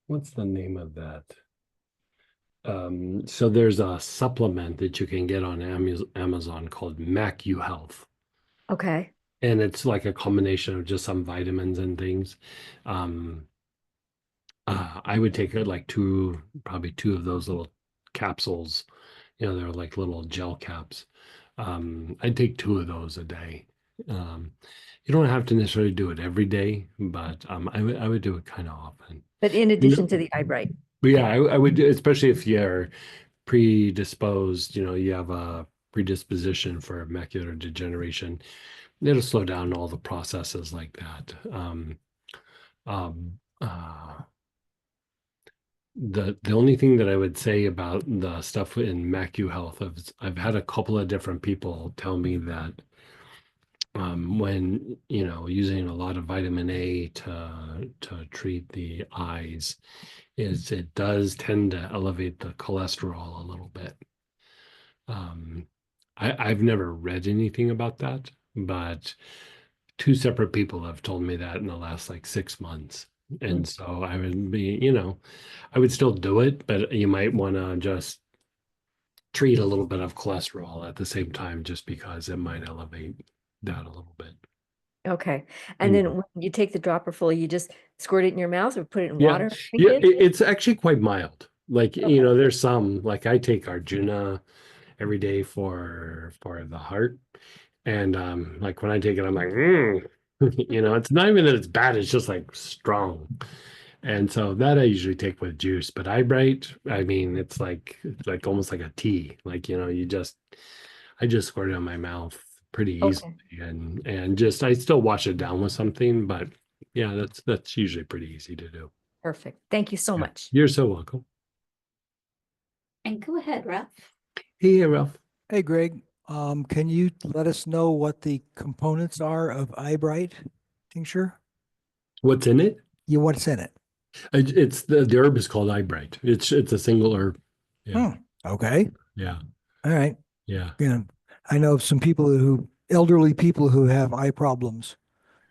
what's the name of that? So there's a supplement that you can get on Amazon called MacuHealth. Okay. And it's like a combination of just some vitamins and things. Um, I would take like probably two of those little capsules. They're like little gel caps. I'd take two of those a day. Um, you don't have to necessarily do it every day, but I would do it kind of often. But in addition to the Eyebright. But yeah, I would, especially if you're predisposed, you have a predisposition for macular degeneration, it'll slow down all the processes like that. Um, uh, the only thing that I would say about the stuff in MacuHealth is I've had a couple of different people tell me that when using a lot of vitamin A to treat the eyes, is it does tend to elevate the cholesterol a little bit. Um, I've never read anything about that, but two separate people have told me that in the last like 6 months. And so I would be, I would still do it, but you might want to just treat a little bit of cholesterol at the same time, just because it might elevate that a little bit. Okay. And then when you take the dropper full, you just squirt it in your mouth or put it in water? and drink Yeah, it? it's actually quite mild. Like, there's some, like I take Arjuna every day for the heart. And like when I take it, I'm like, it's not even that it's bad, it's just like strong. And so that I usually take with juice. But Eyebright, I mean, it's like almost like a tea. Like, I just squirt it in my mouth pretty easily, Okay. and just I still wash it down with something, but yeah, that's usually pretty easy to do. Perfect. Thank you so Yeah. much. You're so welcome. And go ahead, Ralph. Hey, Ralph. Hey, Greg. Can you let us know what the components are of Eyebright tincture? What's in it? Yeah, what's in it? It's the herb is called Eyebright. It's a single herb. Yeah. Okay. Yeah. All right. Yeah. Yeah. I know some elderly people who have eye problems.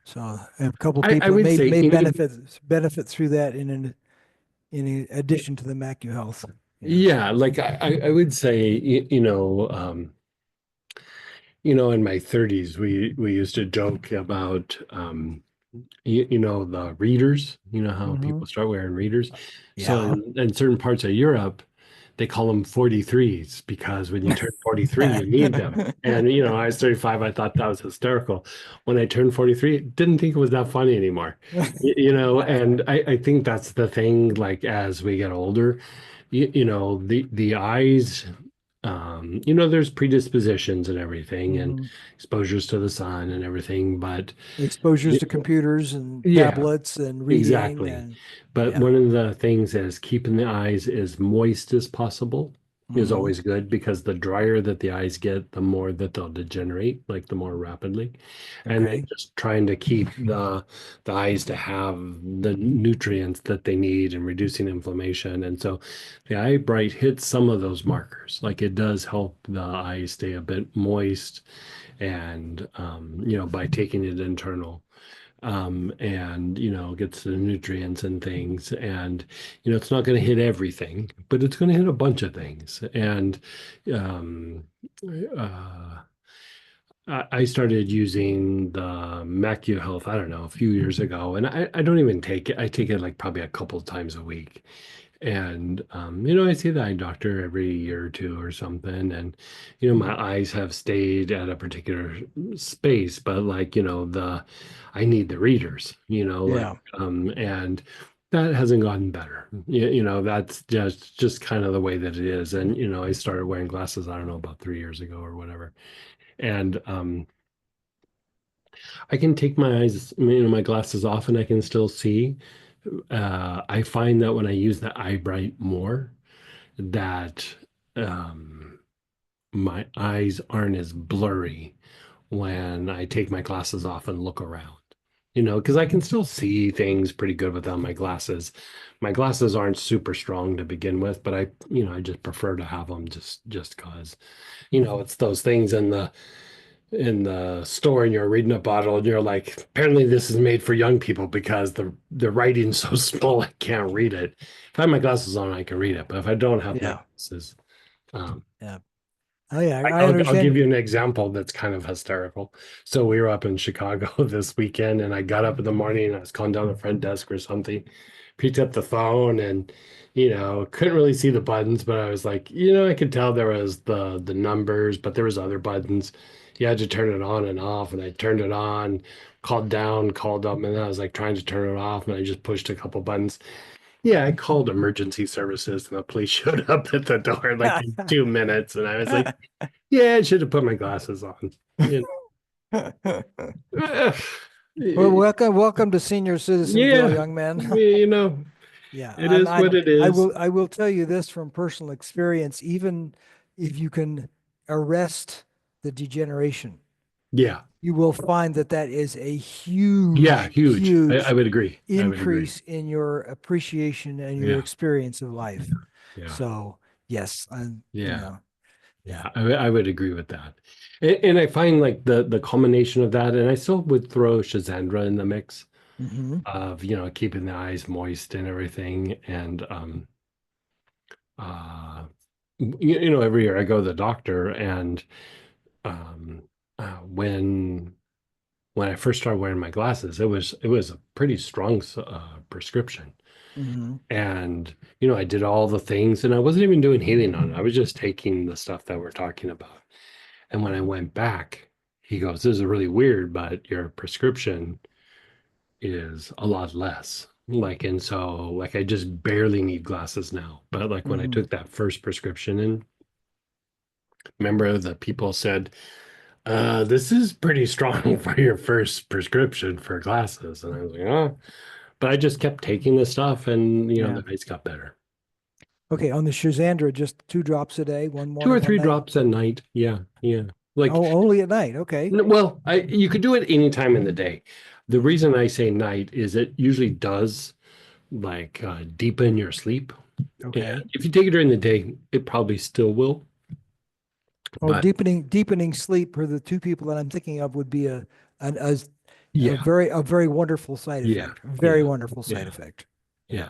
So I have a couple of I people would that say may any- benefit through that in addition to the MacuHealth. Yeah, like I would say, in my 30s, we used to joke about the readers, how people start wearing readers. So Yeah. in certain parts of Europe, they call them 43s because when you turn 43, you need them. And I was 35, I thought that was hysterical. When I turned 43, didn't think it was that funny anymore. And I think that's the thing, like as we get older, the eyes, there's predispositions and everything and exposures to the sun and everything, but Exposures to computers and Yeah, tablets and reading exactly. But one of the things is keeping the eyes as moist as possible is always good, because the drier that the eyes get, the more that they'll degenerate, like the more rapidly. And then Okay. just trying to keep the eyes to have the nutrients that they need and reducing inflammation. And so the eye bright hits some of those markers. Like it does help the eyes stay a bit moist, and by taking it internal, and gets the nutrients and things, and it's not going to hit everything, but it's going to hit a bunch of things. And um, uh, I started using the MacuHealth, I don't know, a few years ago, and I don't even take it. I take it like probably a couple of times a week. And I see the eye doctor every year or two or something, and my eyes have stayed at a particular space, but like I need the readers, Yeah. and that hasn't gotten better. That's just kind of the way that it is. And I started wearing glasses, I don't know, about 3 years ago or whatever, and I can take my eyes, my glasses off, and I can still see. I find that when I use the eye bright more, that um, my eyes aren't as blurry when I take my glasses off and look around. Because I can still see things pretty good without my glasses. My glasses aren't super strong to begin with, but I just prefer to have them just because, it's those things in the store, and you're reading a bottle and you're like, apparently this is made for young people because the writing's so small I can't read it. If I have my glasses on, I can read it, but if I don't have my glasses, Yeah. Oh yeah, I I'll understand. give you an example that's kind of hysterical. So we were up in Chicago this weekend, and I got up in the morning and I was calling down the front desk or something, picked up the phone, and couldn't really see the buttons, but I was like, I could tell there was the numbers, but there was other buttons. You had to turn it on and off, and I turned it on, called down, called up, and then I was like trying to turn it off, and I just pushed a couple buttons. Yeah, I called emergency services, and the police showed up at the door like in 2 minutes, and I was like, yeah, I should have put my glasses on. Well, welcome to senior citizenville, Yeah, young man. Yeah, it is what it is. I will tell you this from personal experience. Even if you can arrest the degeneration, Yeah, you will find that is a huge, huge. I would agree. increase in your appreciation and your Yeah. experience of life. Yeah. So yes, Yeah. Yeah, I would agree with that. And I find like the culmination of that, and I still would throw Shazandra in the mix Hmm. of, you know, keeping the eyes moist and everything. And you know, every year I go to the doctor, and um when I first started wearing my glasses, it was a pretty strong prescription. Hmm. And, you know, I did all the things, and I wasn't even doing healing on it. I was just taking the stuff that we're talking about. And when I went back, he goes, "This is really weird, but your prescription is a lot less." Like, and so, like, I just barely need glasses now. But like when I Hmm. took that first prescription in, remember the people said, this is pretty strong for your first prescription for glasses. And I was like, oh, but I just kept taking the stuff, and, you know, Yeah. the eyes got better. Okay. On the Shazandra, just 2 drops a day, one Two or morning, one three night. drops at night. Yeah, yeah. Like, Oh, only at night. Okay. well, you could do it any time in the day. The reason I say night is it usually does like deepen your sleep. And Okay. if you take it during the day, it probably still will. Oh, But deepening sleep for the two people that I'm thinking of would be an, yeah, a very wonderful side yeah, effect. A very yeah, wonderful side yeah, effect. yeah,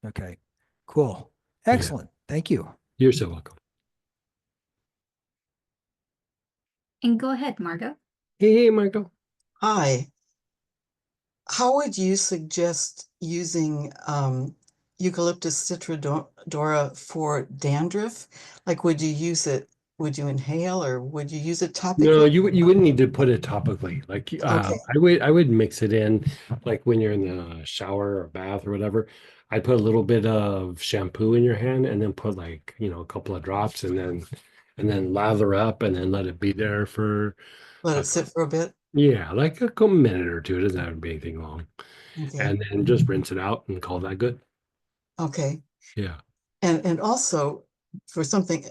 Okay. Cool. yeah. Excellent. Thank you. You're so welcome. And go ahead, Margot. Hey, Michael. Hi. How would you suggest using Eucalyptus Citriodora for dandruff? Like, would you use it, would you inhale, or would you use it No, topically? you wouldn't need to put it topically. Like Okay. I would mix it in like when you're in the shower or bath or whatever. I'd put a little bit of shampoo in your hand, and then put, like, you know, a couple of drops, and then lather up, and then let it be there for Let uh, it sit for a bit? yeah, like a couple minute or two. It doesn't have to be anything long. Okay. And then just rinse it out and call that good. Okay. Yeah. And also for something,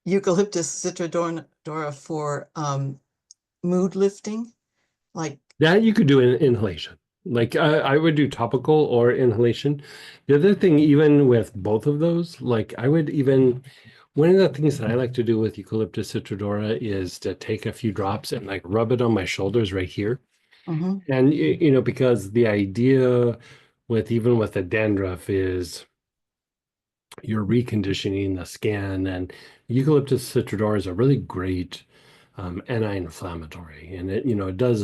Eucalyptus Citriodora for mood lifting, like, That you could do in inhalation. Like I would do topical or inhalation. The other thing, even with both of those, like I would even, one of the things that I like to do with Eucalyptus Citriodora is to take a few drops and like rub it on my shoulders right here. mhm, And you know, because the idea with even with the dandruff is you're reconditioning the skin, and Eucalyptus Citriodora is a really great anti-inflammatory, and it, you know, it does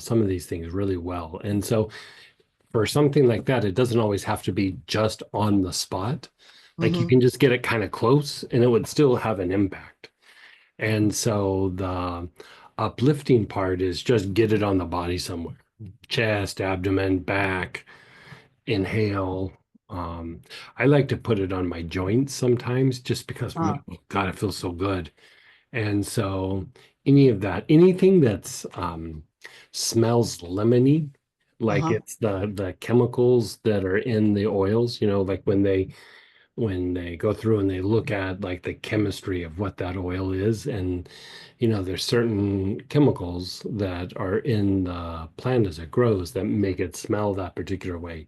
some of these things really well. And so for something like that, it doesn't always have to be just on the spot. Like you mhm. can just get it kind of close, and it would still have an impact. And so the uplifting part is just get it on the body somewhere, chest, abdomen, back, inhale. Um, I like to put it on my joints sometimes, just because, Ah, God, it feels so good. And so any of that, anything that's smells lemony, like uh-huh. it's the chemicals that are in the oils, you know, like when they go through and they look at like the chemistry of what that oil is, and you know, there's certain chemicals that are in the plant as it grows that make it smell that particular way.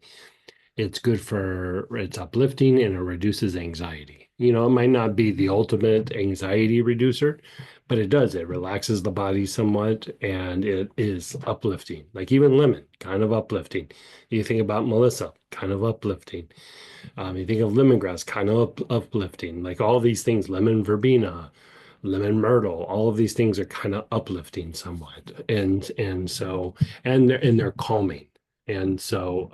It's good for, it's uplifting, and it reduces anxiety. You know, it might not be the ultimate anxiety reducer, but it does. It relaxes the body somewhat, and it is uplifting. Like even lemon, kind of uplifting. You think about Melissa, kind of uplifting. You think of lemongrass, kind of uplifting. Like all these things, lemon verbena, lemon myrtle, all of these things are kind of uplifting somewhat. And so, and they're calming. And so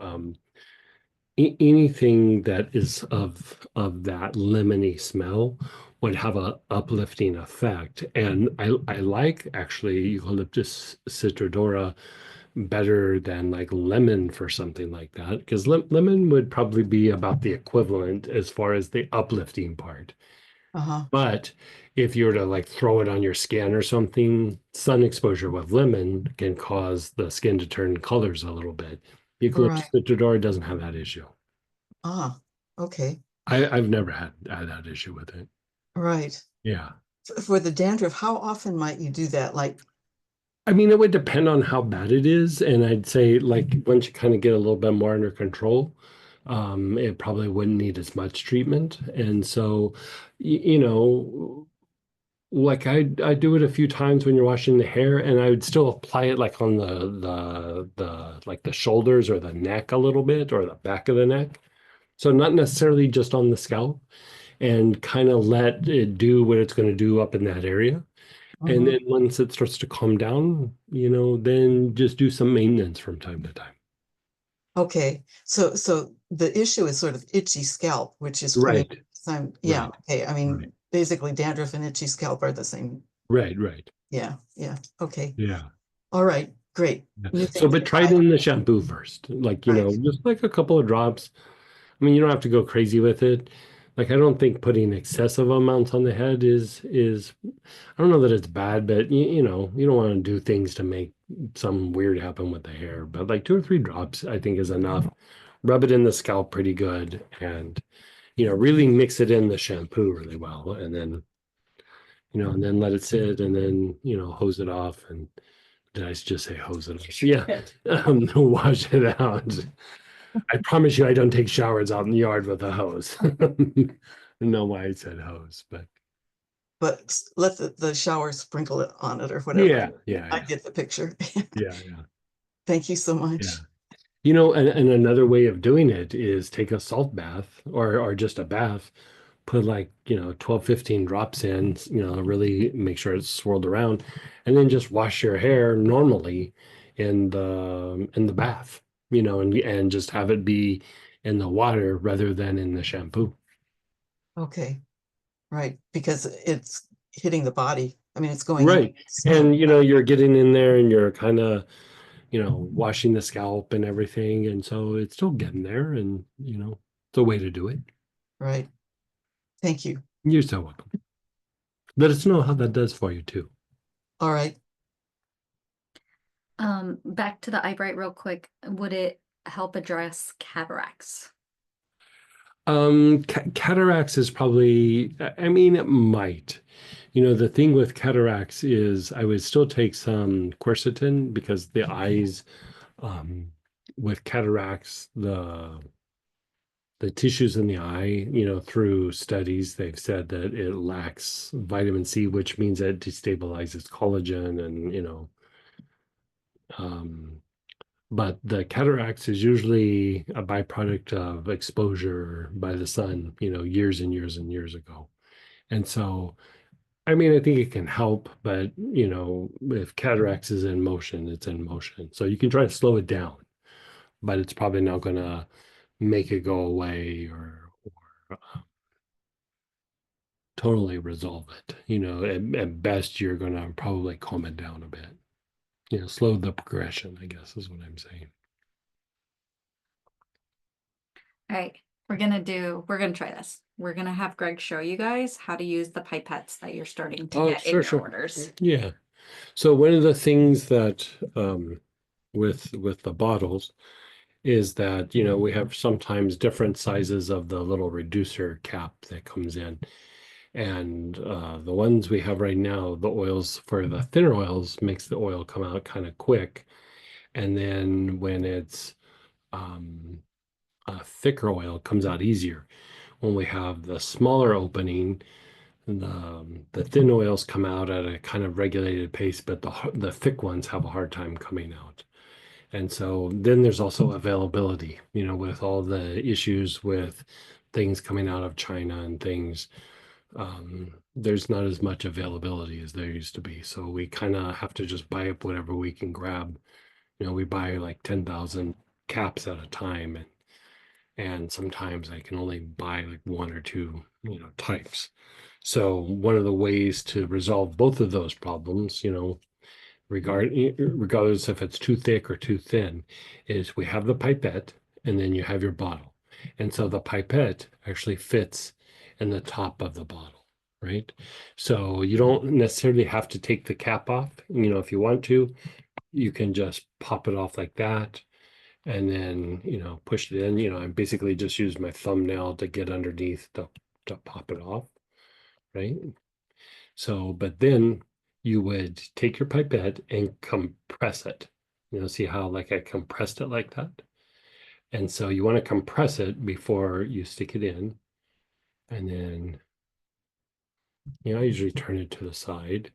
anything that is of that lemony smell would have a uplifting effect. And I like actually Eucalyptus Citriodora better than like lemon for something like that, because lemon would probably be about the equivalent as far as the uplifting part. Uh-huh. But if you were to like throw it on your skin or something, sun exposure with lemon can cause the skin to turn colors a little bit. Eucalyptus Right. Citriodora doesn't have that issue. Ah, okay. I've never had that issue with it. Right. Yeah. For the dandruff, how often might you do that? Like, I mean, it would depend on how bad it is. And I'd say like once you kind of get a little bit more under control, it probably wouldn't need as much treatment. And so, you know, like I do it a few times when you're washing the hair, and I would still apply it like on the like the shoulders or the neck a little bit, or the back of the neck. So not necessarily just on the scalp, and kind of let it do what it's going to do up in that area. And Mhm. then once it starts to calm down, you know, then just do some maintenance from time to time. Okay, so the issue is sort of itchy scalp, which is, I mean, Right, yeah, right, okay, I right, mean, basically dandruff and itchy scalp are the same. right. Yeah, okay. Yeah. All right, great. Yeah. New So, thing to but try it try. in the shampoo first, like, you know, Right. just like a couple of drops. I mean, you don't have to go crazy with it. Like, I don't think putting excessive amounts on the head is, I don't know that it's bad, but you know, you don't want to do things to make some weird happen with the hair. But like 2 or 3 drops, I think is enough. Rub it in the scalp pretty good, and you know, really mix it in the shampoo really well, and then, you know, and then let it sit, and then, you know, hose it off. And did I just say hose it off? Yeah, wash it out. I promise you, I don't take showers out in the yard with a hose. I don't know why I said hose, but But let the shower sprinkle it on it or whatever. yeah, yeah, I yeah, get the picture. yeah, yeah, Thank you so yeah. much. You know, and another way of doing it is take a salt bath, or just a bath, put like, you know, 12, 15 drops in, you know, really make sure it's swirled around, and then just wash your hair normally in the bath, you know, and just have it be in the water rather than in the shampoo. Okay, right, because it's hitting the body. I mean, it's going in Right. the skin. And you know, you're getting in there and you're kind of, you know, washing the scalp and everything. And so it's still getting there, and you know, it's a way to do it. Right. Thank you. You're so welcome. Let us know how that does for you too. All right. Back to the Eyebright real quick. Would it help address cataracts? Cataracts is probably, I mean, it might. You know, the thing with cataracts is I would still take some quercetin, because the eyes, um, with cataracts, the tissues in the eye, you know, through studies, they've said that it lacks vitamin C, which means that it destabilizes collagen, and, you know, um, but the cataracts is usually a byproduct of exposure by the sun, you know, years and years and years ago. And so, I mean, I think it can help, but, you know, if cataracts is in motion, it's in motion. So you can try to slow it down, but it's probably not going to make it go away, or totally resolve it. You know, at best, you're going to probably calm it down a bit. You know, slow the progression, I guess is what I'm saying. All right, we're gonna try this. We're gonna have Greg show you guys how to use the pipettes that you're starting to Oh, get in sure, your sure. orders. Yeah. So one of the things that with the bottles is that, you know, we have sometimes different sizes of the little reducer cap that comes in. And the ones we have right now, the oils for the thinner oils makes the oil come out kind of quick. And then when it's a thicker oil, it comes out easier. When we have the smaller opening, the thin oils come out at a kind of regulated pace, but the thick ones have a hard time coming out. And so then there's also availability, you know, with all the issues with things coming out of China and things. There's not as much availability as there used to be. So we kind of have to just buy up whatever we can grab. You know, we buy like 10,000 caps at a time, and sometimes I can only buy like 1 or 2, you know, types. So one of the ways to resolve both of those problems, you know, regardless if it's too thick or too thin, is we have the pipette, and then you have your bottle. And so the pipette actually fits in the top of the bottle, right? So you don't necessarily have to take the cap off. You know, if you want to, you can just pop it off like that, and then, you know, push it in. You know, I basically just use my thumbnail to get underneath to pop it off, right? So, but then you would take your pipette and compress it. You know, see how like I compressed it like that? And so you want to compress it before you stick it in. And then, I usually turn it to the side.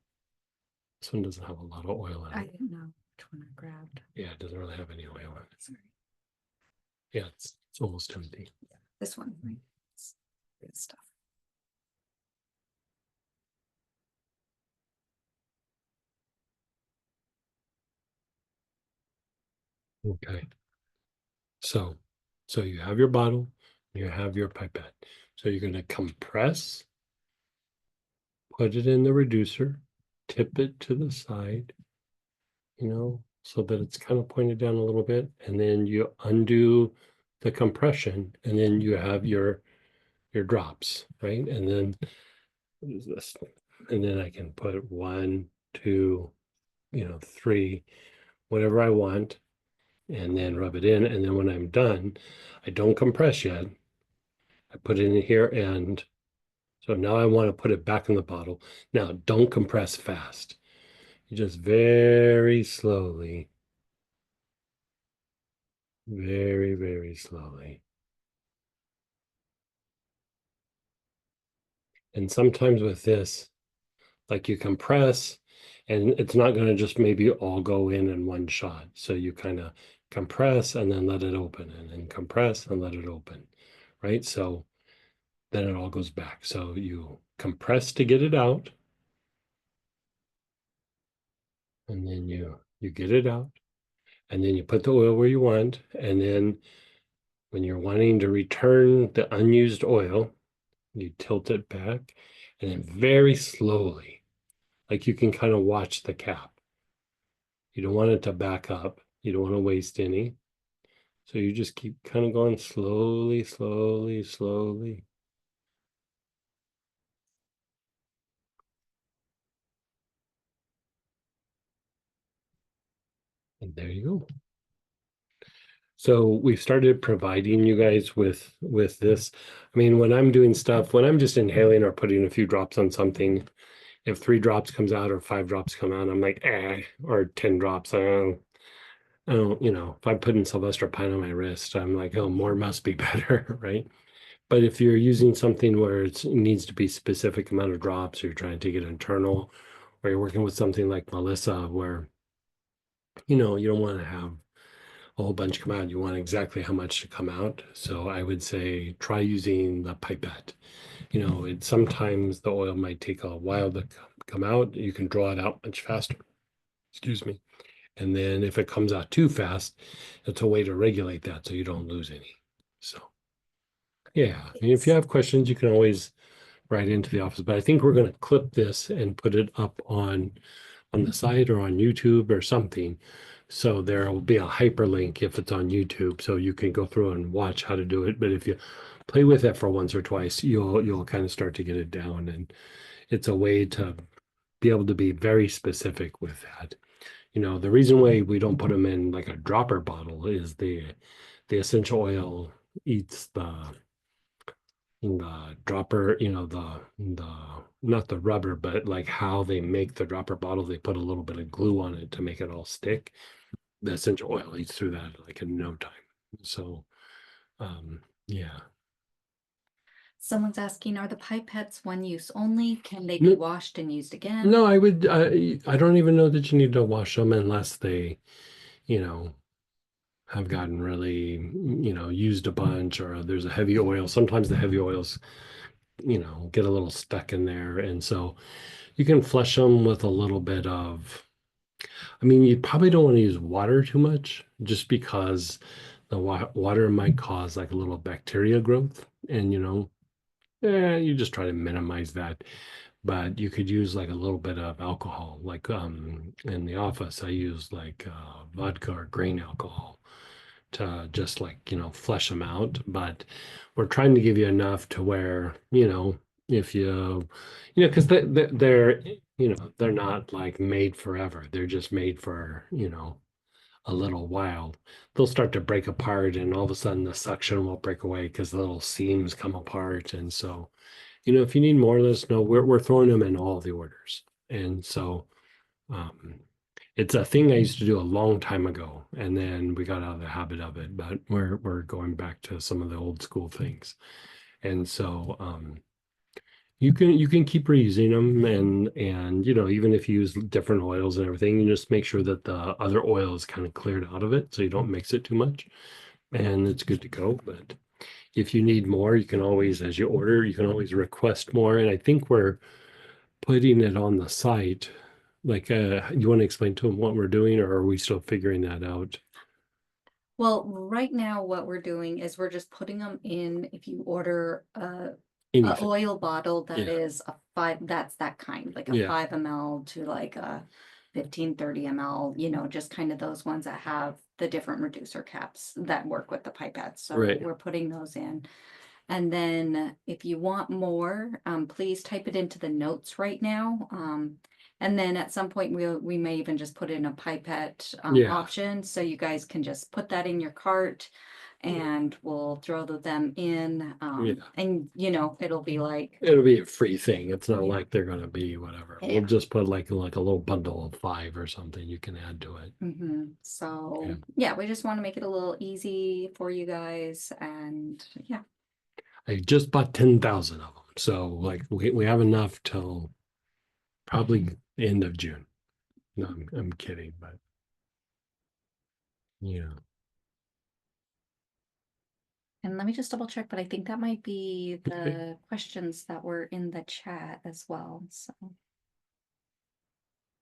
This one doesn't have a lot of oil in I it. didn't know which one I grabbed. Yeah, it doesn't really have any oil in it. Sorry. Yeah, it's almost empty. This one, right? It's good stuff. Okay. So you have your bottle, you have your pipette. So you're going to compress, put it in the reducer, tip it to the side, so that it's kind of pointed down a little bit, and then you undo the compression, and then you have your drops, right? And then what is this? And then I can put 1, 2, 3, whatever I want, and then rub it in. And then when I'm done, I don't compress yet. I put it in here, and so now I want to put it back in the bottle. Now, don't compress fast. You just very slowly, very, very slowly. And sometimes with this, like you compress, and it's not going to just maybe all go in one shot. So you kind of compress and then let it open, and then compress and let it open, right? So then it all goes back. So you compress to get it out, and then you get it out, and then you put the oil where you want, and then when you're wanting to return the unused oil, you tilt it back, and then very slowly, like you can kind of watch the cap. You don't want it to back up. You don't want to waste any. So you just keep kind of going slowly, slowly, slowly. And there you go. So we've started providing you guys with this. I mean, when I'm doing stuff, when I'm just inhaling or putting a few drops on something, if 3 drops comes out or 5 drops come out, I'm like, or 10 drops. I don't, if I'm putting Sylvester Pine on my wrist, I'm like, oh, more must be better, right? But if you're using something where it needs to be specific amount of drops, or you're trying to take it internal, or you're working with something like Melissa, where, you don't want to have a whole bunch come out. You want exactly how much to come out. So I would say try using the pipette. Sometimes the oil might take a while to come out. You can draw it out much faster. Excuse me. And then if it comes out too fast, it's a way to regulate that so you don't lose any. So yeah, I mean, if you have questions, you can always write into the office. But I think we're going to clip this and put it up on the site or on YouTube or something. So there will be a hyperlink if it's on YouTube, so you can go through and watch how to do it. But if you play with it for once or twice, you'll kind of start to get it down. And it's a way to be able to be very specific with that. The reason why we don't put them in like a dropper bottle is the essential oil eats the dropper, the not the rubber, but like how they make the dropper bottle, they put a little bit of glue on it to make it all stick. The essential oil eats through that like in no time. So yeah. Someone's asking, are the pipettes one use only? Can they No. be washed and used again? No, I don't even know that you need to wash them unless they, have gotten really, used a bunch, or there's a heavy oil. Sometimes the heavy oils, get a little stuck in there. And so you can flush them with a little bit of, I mean, you probably don't want to use water too much, just because the water might cause like a little bacteria growth. And, you just try to minimize that. But you could use like a little bit of alcohol. Like in the office, I use like vodka or grain alcohol to just like, flush them out. But we're trying to give you enough to where, if because they're, they're not like made forever. They're just made for, a little while. They'll start to break apart, and all of a sudden the suction will break away because the little seams come apart. And so, if you need more, let us know. We're throwing them in all the orders. And so, It's a thing I used to do a long time ago, and then we got out of the habit of it, but we're going back to some of the old school things. And so you can keep reusing them, and you know, even if you use different oils and everything, you just make sure that the other oil is kind of cleared out of it so you don't mix it too much, and it's good to go. But if you need more, you can always, as you order, you can always request more. And I think we're putting it on the site. Like, you want to explain to them what we're doing, or are we still figuring that out? Well, right now what we're doing is we're just putting them in, if you order a Anything. oil bottle that Yeah. is a 5, that's that kind, like a Yeah. 5 ml to like a 15, 30 ml, you know, just kind of those ones that have the different reducer caps that work with the pipettes. So Right. we're putting those in. And then if you want more, please type it into the notes right now. And then at some point we may even just put in a pipette Yeah. option, so you guys can just put that in your cart and we'll throw them in. Yeah. And you know, it'll be like, It'll be a free thing. It's not Yeah. like they're gonna be whatever. Yeah. We'll just put like a little bundle of 5 or something you can add to it. so Yeah. yeah, we just want to make it a little easy for you guys, and yeah. I just bought 10,000 of them. So like we have enough till probably the end of June. No, I'm kidding, but yeah. And let me just double check, but I think that might be the Okay. questions that were in the chat as well. So I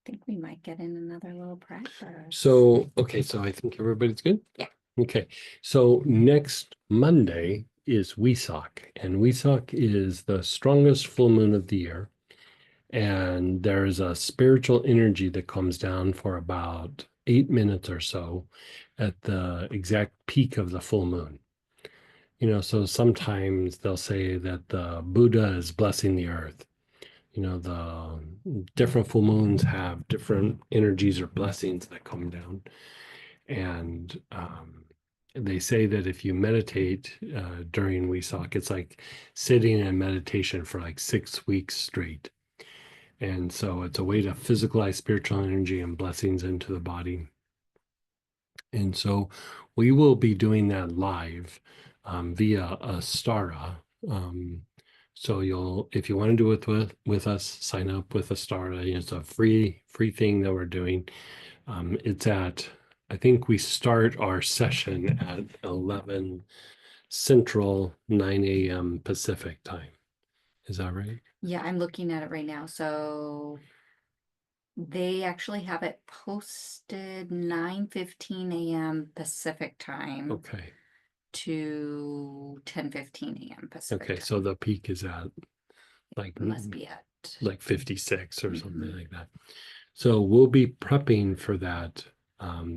think we might get in another little practice. So, okay, so I think everybody's good? Yeah. Okay, so next Monday is Wesak, and Wesak is the strongest full moon of the year. And there's a spiritual energy that comes down for about 8 minutes or so at the exact peak of the full moon. You know, so sometimes they'll say that the Buddha is blessing the earth. You know, the different full moons have different energies or blessings that come down. And they say that if you meditate during Wesak, it's like sitting in meditation for like 6 weeks straight. And so it's a way to physicalize spiritual energy and blessings into the body. And so we will be doing that live via Astara. So if you want to do it with us, sign up with Astara. It's a free thing that we're doing. It's I think we start our session at 11 Central, 9 a.m. Pacific time. Is that right? Yeah, I'm looking at it right now. So they actually have it posted 9:15 a.m. Pacific time Okay. to 10:15 a.m. Pacific Okay, time. so the peak is at like Must be at like 56 or something Mhm. like that. So we'll be prepping for that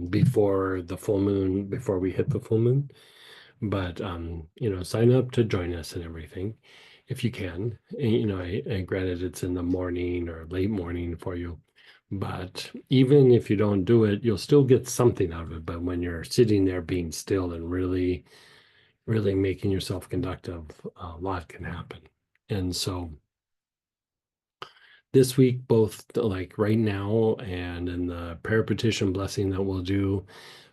before the full moon, before we hit the full moon. But you know, sign up to join us and everything if you can. And, you know, I granted it's in the morning or late morning for you. But even if you don't do it, you'll still get something out of it. But when you're sitting there being still and really making yourself conductive, a lot can happen. And so this week, both like right now and in the prayer petition blessing that we'll do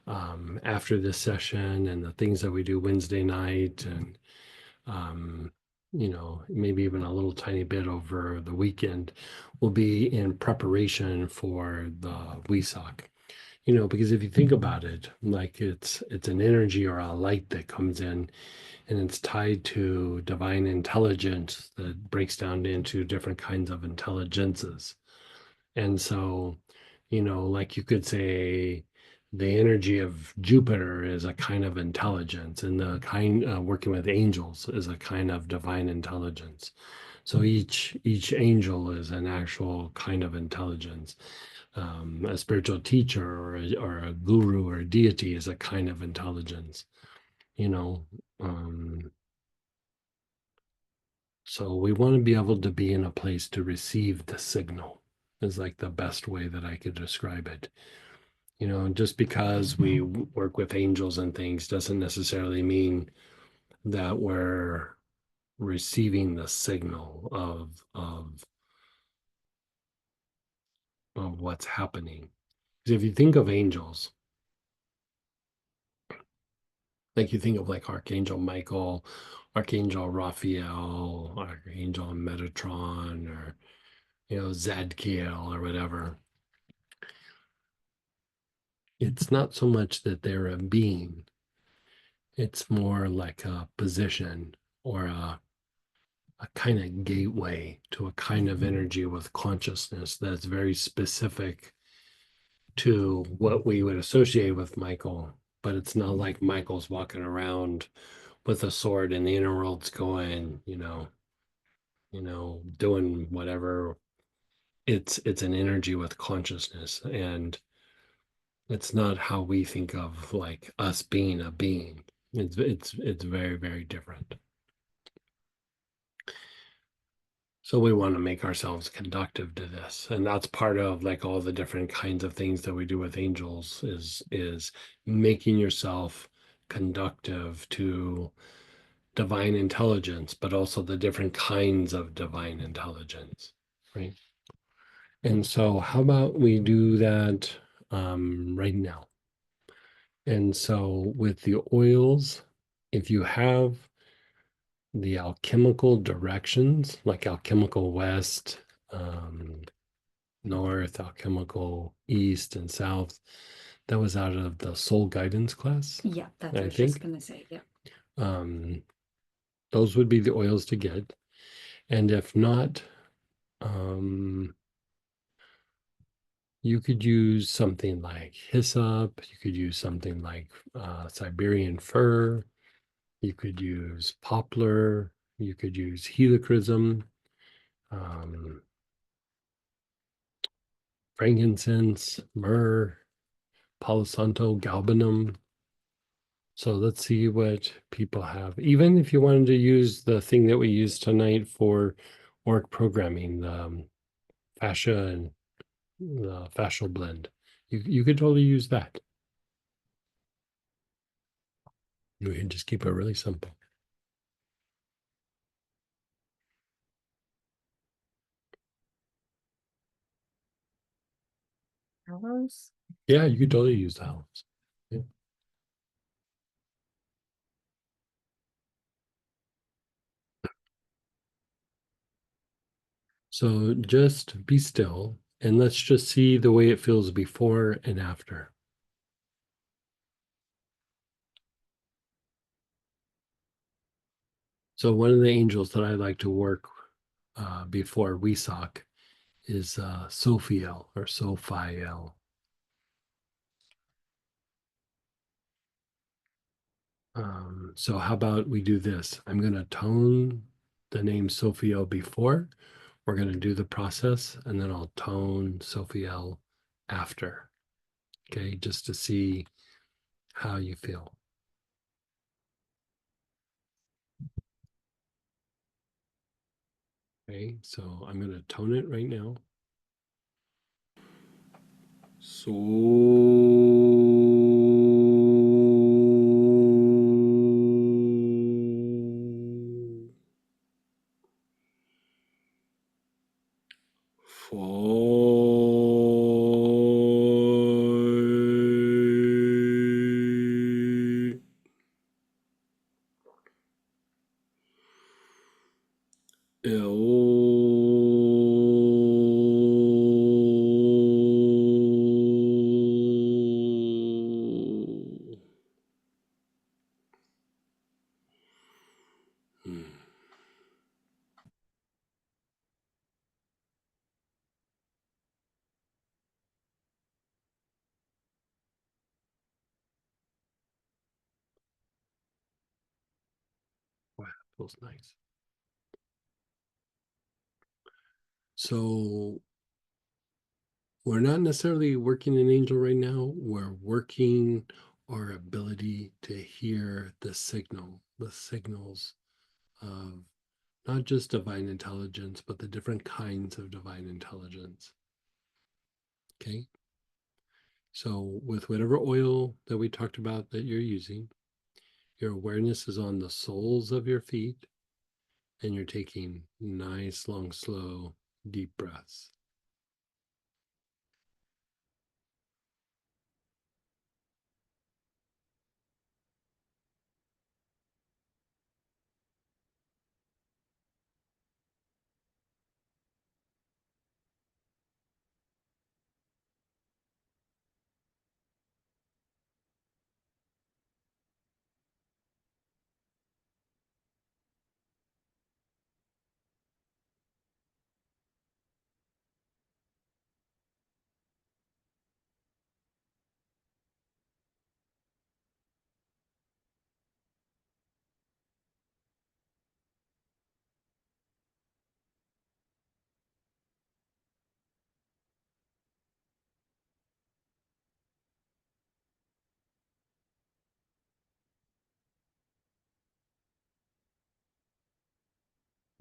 after this session, and the things that we do Wednesday night, and you know, maybe even a little tiny bit over the weekend, will be in preparation for the Wesak. You know, because if you think about it, like it's an energy or a light that comes in, and it's tied to divine intelligence that breaks down into different kinds of intelligences. And so, you know, like you could say the energy of Jupiter is a kind of intelligence, and the kind working with angels is a kind of divine intelligence. So each angel is an actual kind of intelligence. A spiritual teacher or a guru or a deity is a kind of intelligence, you know. So we want to be able to be in a place to receive the signal, is like the best way that I could describe it. You know, just because we work with angels and things doesn't necessarily mean that we're receiving the signal of what's happening. Because if you think of angels, like you think of like Archangel Michael, Archangel Raphael, Archangel Metatron, or Zadkiel or whatever. It's not so much that they're a being, it's more like a position or a kind of gateway to a kind of energy with consciousness that's very specific to what we would associate with Michael. But it's not like Michael's walking around with a sword and the inner world's going, doing whatever. It's an energy with consciousness, and it's not how we think of like us being a being. It's very, very different. So we want to make ourselves conductive to this. And that's part of like all the different kinds of things that we do with angels is making yourself conductive to divine intelligence, but also the different kinds of divine intelligence, right? And so how about we do that right now? And so with the oils, if you have the alchemical directions, like alchemical west, north, alchemical east, and south, that was out of the soul guidance class. Yeah, that's what I I was just think. gonna say, yeah. Those would be the oils to get. And if not, you could use something like hyssop, you could use something like Siberian fir, you could use poplar, you could use helichrysum, frankincense, myrrh, Palo Santo, galbanum. So let's see what people have. Even if you wanted to use the thing that we used tonight for Auric programming, the fascia and the fascial blend, you could totally use that. We can just keep it really simple. Aloes? Yeah, you could totally use the aloes. Yeah. So just be still and let's just see the way it feels before and after. So one of the angels that I like to work before Wesak is Sophiel or Sophiel. So how about we do this? I'm going to tone the name Sophiel before. We're going to do the process, and then I'll tone Sophiel after. Okay, just to see how you feel. Okay, so I'm going to tone it right now. So wow, feels nice. So we're not necessarily working an angel right now. We're working our ability to hear the signals of not just divine intelligence, but the different kinds of divine intelligence. Okay. So with whatever oil that we talked about that you're using, your awareness is on the soles of your feet, and you're taking nice, long, slow, deep breaths.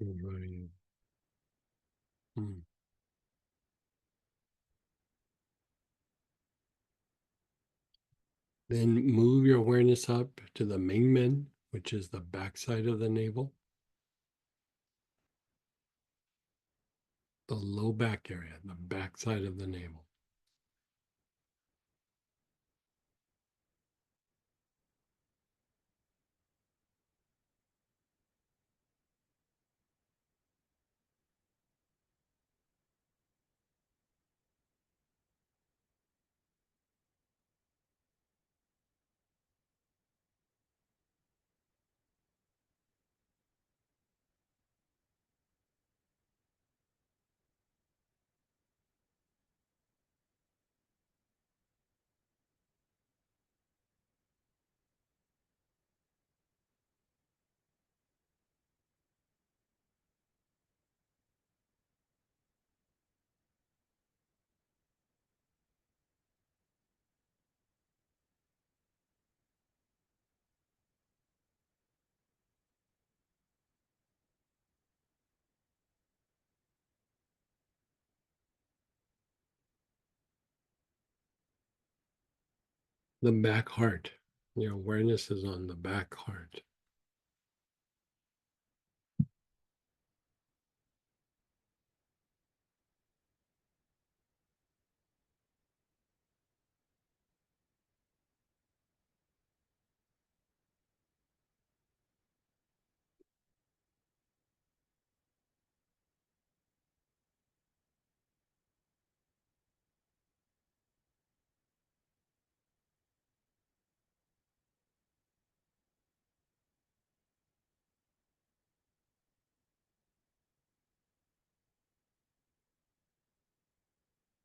Right. Hmm. Then move your awareness up to the Mingmen, which is the backside of the navel, the low back area, the backside of the navel. The back heart. Your awareness is on the back heart.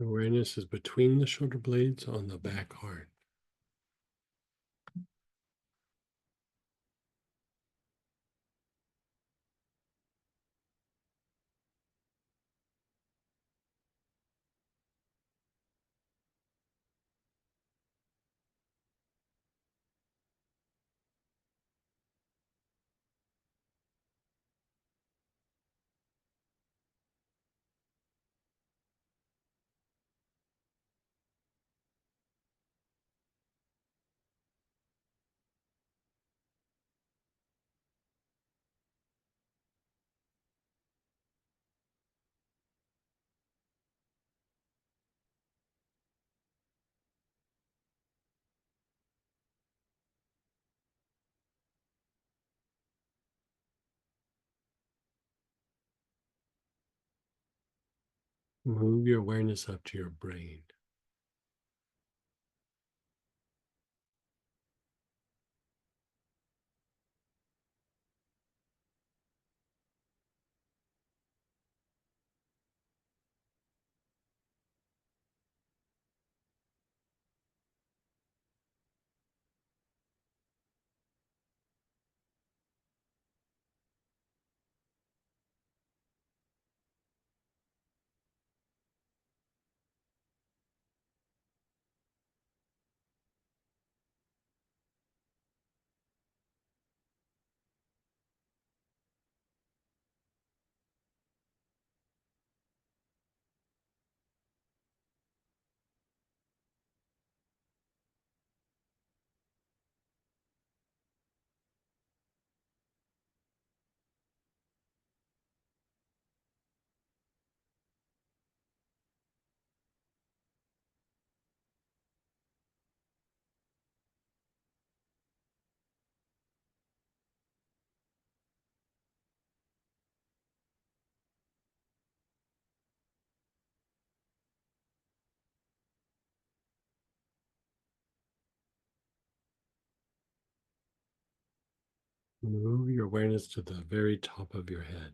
Awareness is between the shoulder blades on the back heart. Move your awareness up to your brain. Move your awareness to the very top of your head.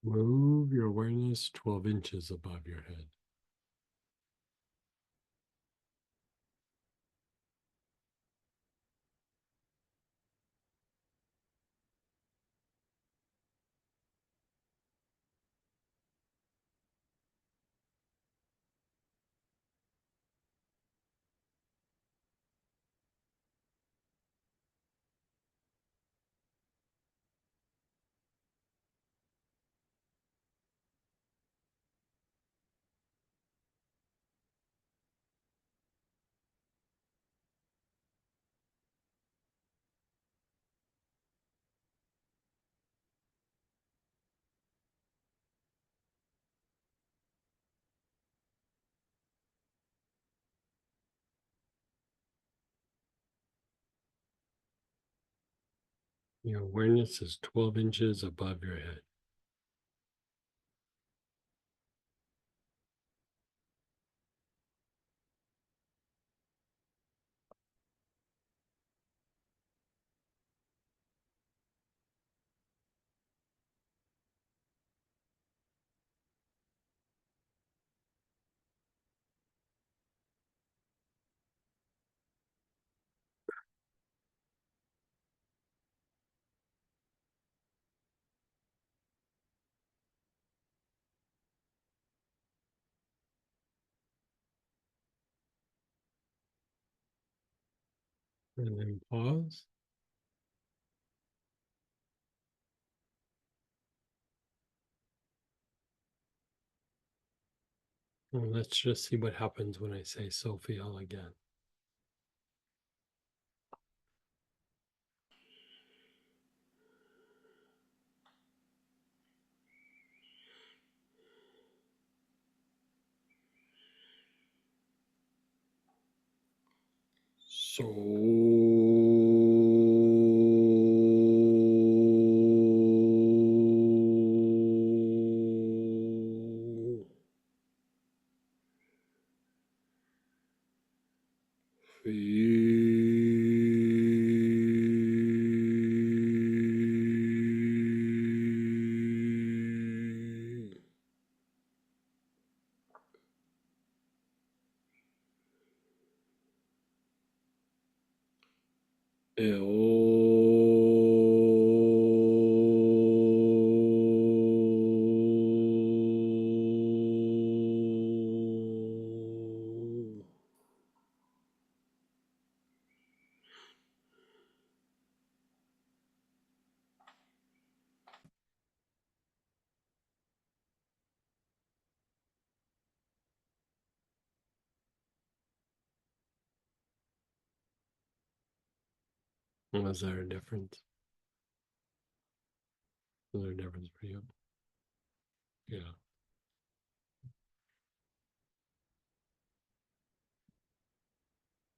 Move your awareness 12 inches above your head. Your awareness is 12 inches above your head. And then pause. Well, let's just see what happens when I say Sophia again. So was there a difference? Was there a difference for you? Yeah.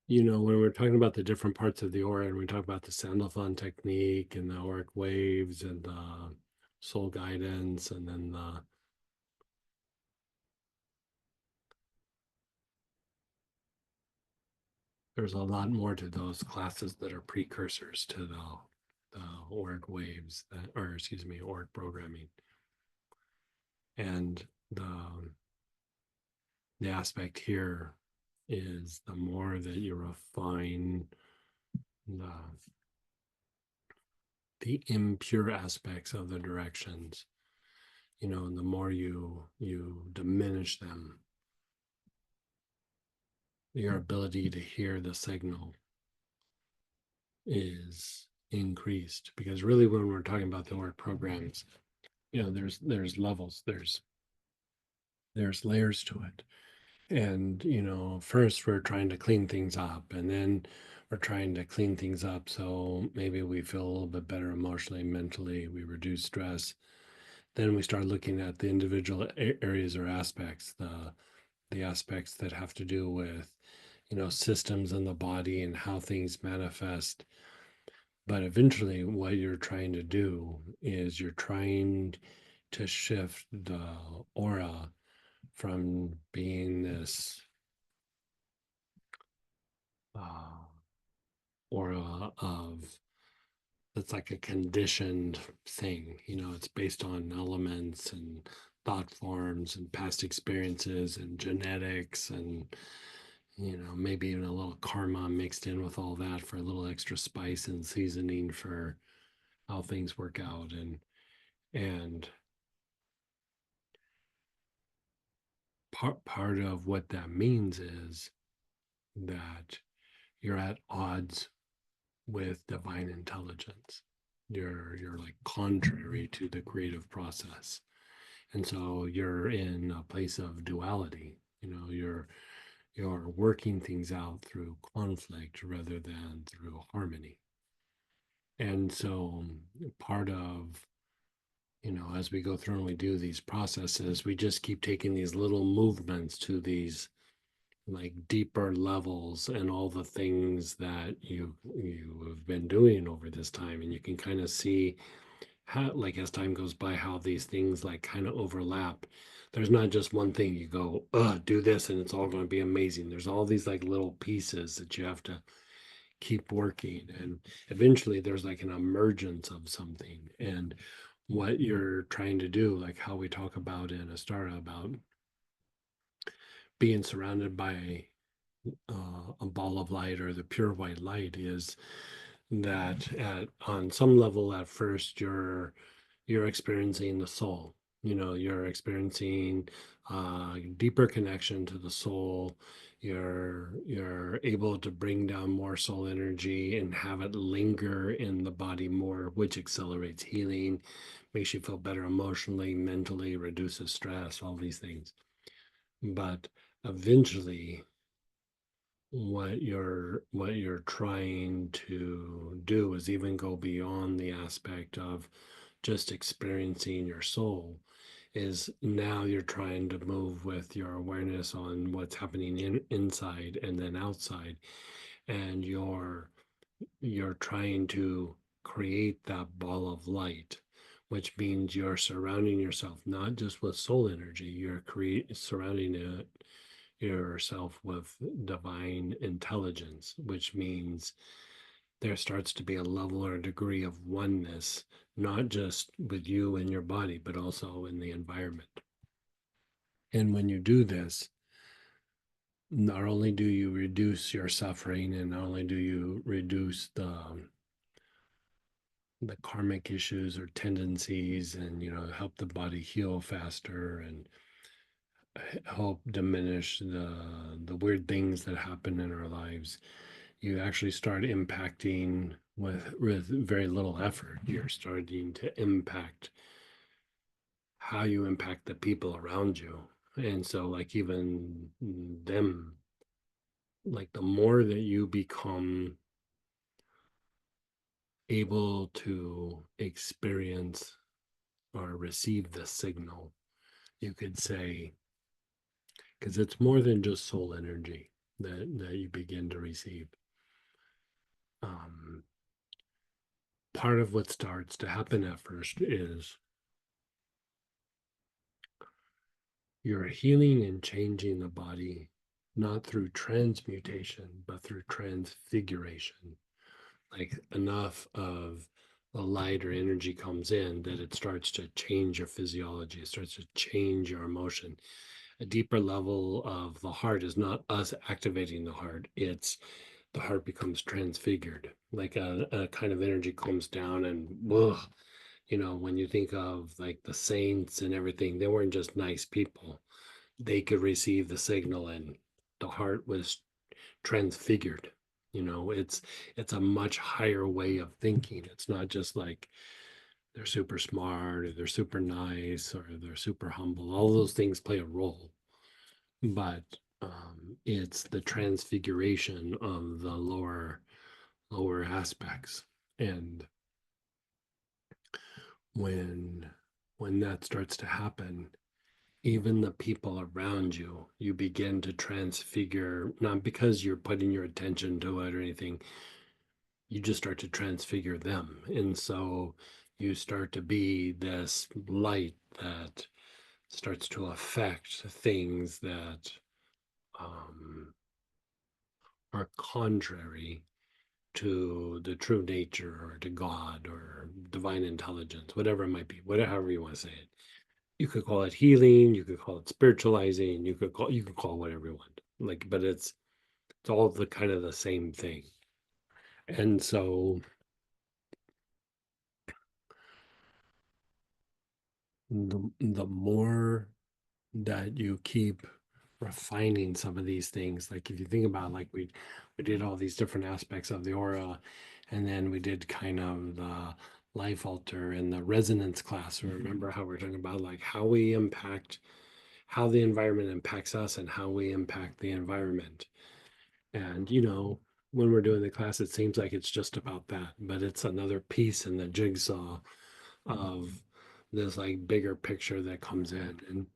You know, when we're talking about the different parts of the aura, and we talk about the Sandalphon technique and the auric waves and the soul guidance, and then there's a lot more to those classes that are precursors to the auric waves that, or excuse me, auric programming. And the aspect here is the more that you refine the impure aspects of the directions, you know, and the more you diminish them, your ability to hear the signal is increased. Because really, when we're talking about the auric programs, you know, there's levels, there's layers to it. And, you know, first we're trying to clean things up, and then we're trying to clean things up so maybe we feel a little bit better emotionally, mentally, we reduce stress. Then we start looking at the individual areas or aspects, the aspects that have to do with, you know, systems in the body and how things manifest. But eventually what you're trying to do is you're trying to shift the aura from being this aura of that's like a conditioned thing. You know, it's based on elements and thought forms and past experiences and genetics and, you know, maybe even a little karma mixed in with all that for a little extra spice and seasoning for how things work out. And part of what that means is that you're at odds with divine intelligence. You're like contrary to the creative process. And so you're in a place of duality. You know, you're working things out through conflict rather than through harmony. And so part of, you know, as we go through and we do these processes, we just keep taking these little movements to these like deeper levels and all the things that you have been doing over this time. And you can kind of see how, like, as time goes by, how these things like kind of overlap. There's not just one thing you go, do this and it's all going to be amazing. There's all these like little pieces that you have to keep working. And eventually there's like an emergence of something. And what you're trying to do, like how we talk about in Astara about being surrounded by a ball of light or the pure white light, is that on some level at first you're experiencing the soul. You know, you're experiencing deeper connection to the soul. You're able to bring down more soul energy and have it linger in the body more, which accelerates healing, makes you feel better emotionally, mentally, reduces stress, all these things. But eventually what you're trying to do is even go beyond the aspect of just experiencing your soul. Is now you're trying to move with your awareness on what's happening inside and then outside, and you're trying to create that ball of light, which means you're surrounding yourself not just with soul energy, you're surrounding yourself with divine intelligence, which means there starts to be a level or a degree of oneness, not just with you and your body, but also in the environment. And when you do this, not only do you reduce your suffering, and not only do you reduce the karmic issues or tendencies, and, you know, help the body heal faster and help diminish the weird things that happen in our lives, you actually start impacting with very little effort. You're starting to impact how you impact the people around you. And so like even them, like the more that you become able to experience or receive the signal, you could say, because it's more than just soul energy that you begin to receive. Um, Part of what starts to happen at first is you're healing and changing the body, not through transmutation, but through transfiguration. Like enough of the light or energy comes in that it starts to change your physiology, it starts to change your emotion. A deeper level of the heart is not us activating the heart, it's the heart becomes transfigured. Like a kind of energy comes down and whoa, you know, when you think of like the saints and everything, they weren't just nice people. They could receive the signal and the heart was transfigured. You know, it's a much higher way of thinking. It's not just like they're super smart or they're super nice or they're super humble. All those things play a role, but it's the transfiguration of the lower aspects. And when that starts to happen, even the people around you, you begin to transfigure, not because you're putting your attention to it or anything, you just start to transfigure them. And so you start to be this light that starts to affect things that are contrary to the true nature or to God or divine intelligence, whatever it might be, whatever you want to say it. You could call it healing, you could call it spiritualizing, you could call it whatever you want. Like, but it's all the kind of the same thing. And so the more that you keep refining some of these things, like if you think about, like we did all these different aspects of the aura, and then we did kind of the life alter and the resonance class. Remember how we're talking about like how we impact, how the environment impacts us and how we impact the environment. And when we're doing the class, it seems like it's just about that, but it's another piece in the jigsaw of this like bigger picture that comes in. And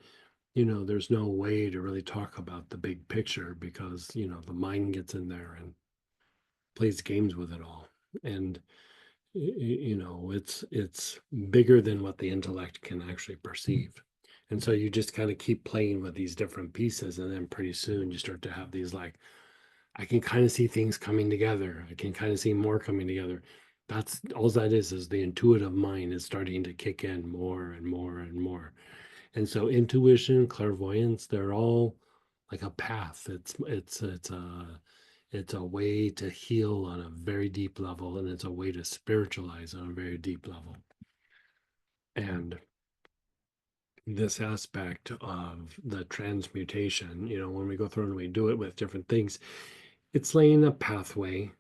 there's no way to really talk about the big picture because the mind gets in there and plays games with it all. And it's bigger than what the intellect can actually perceive. And so you just kind of keep playing with these different pieces, and then pretty soon you start to have these like, I can kind of see things coming together. I can kind of see more coming together. That's all that is the intuitive mind is starting to kick in more and more and more. And so intuition, clairvoyance, they're all like a path. It's a way to heal on a very deep level, and it's a way to spiritualize on a very deep level. And this aspect of the transmutation, when we go through and we do it with different things, it's laying a pathway,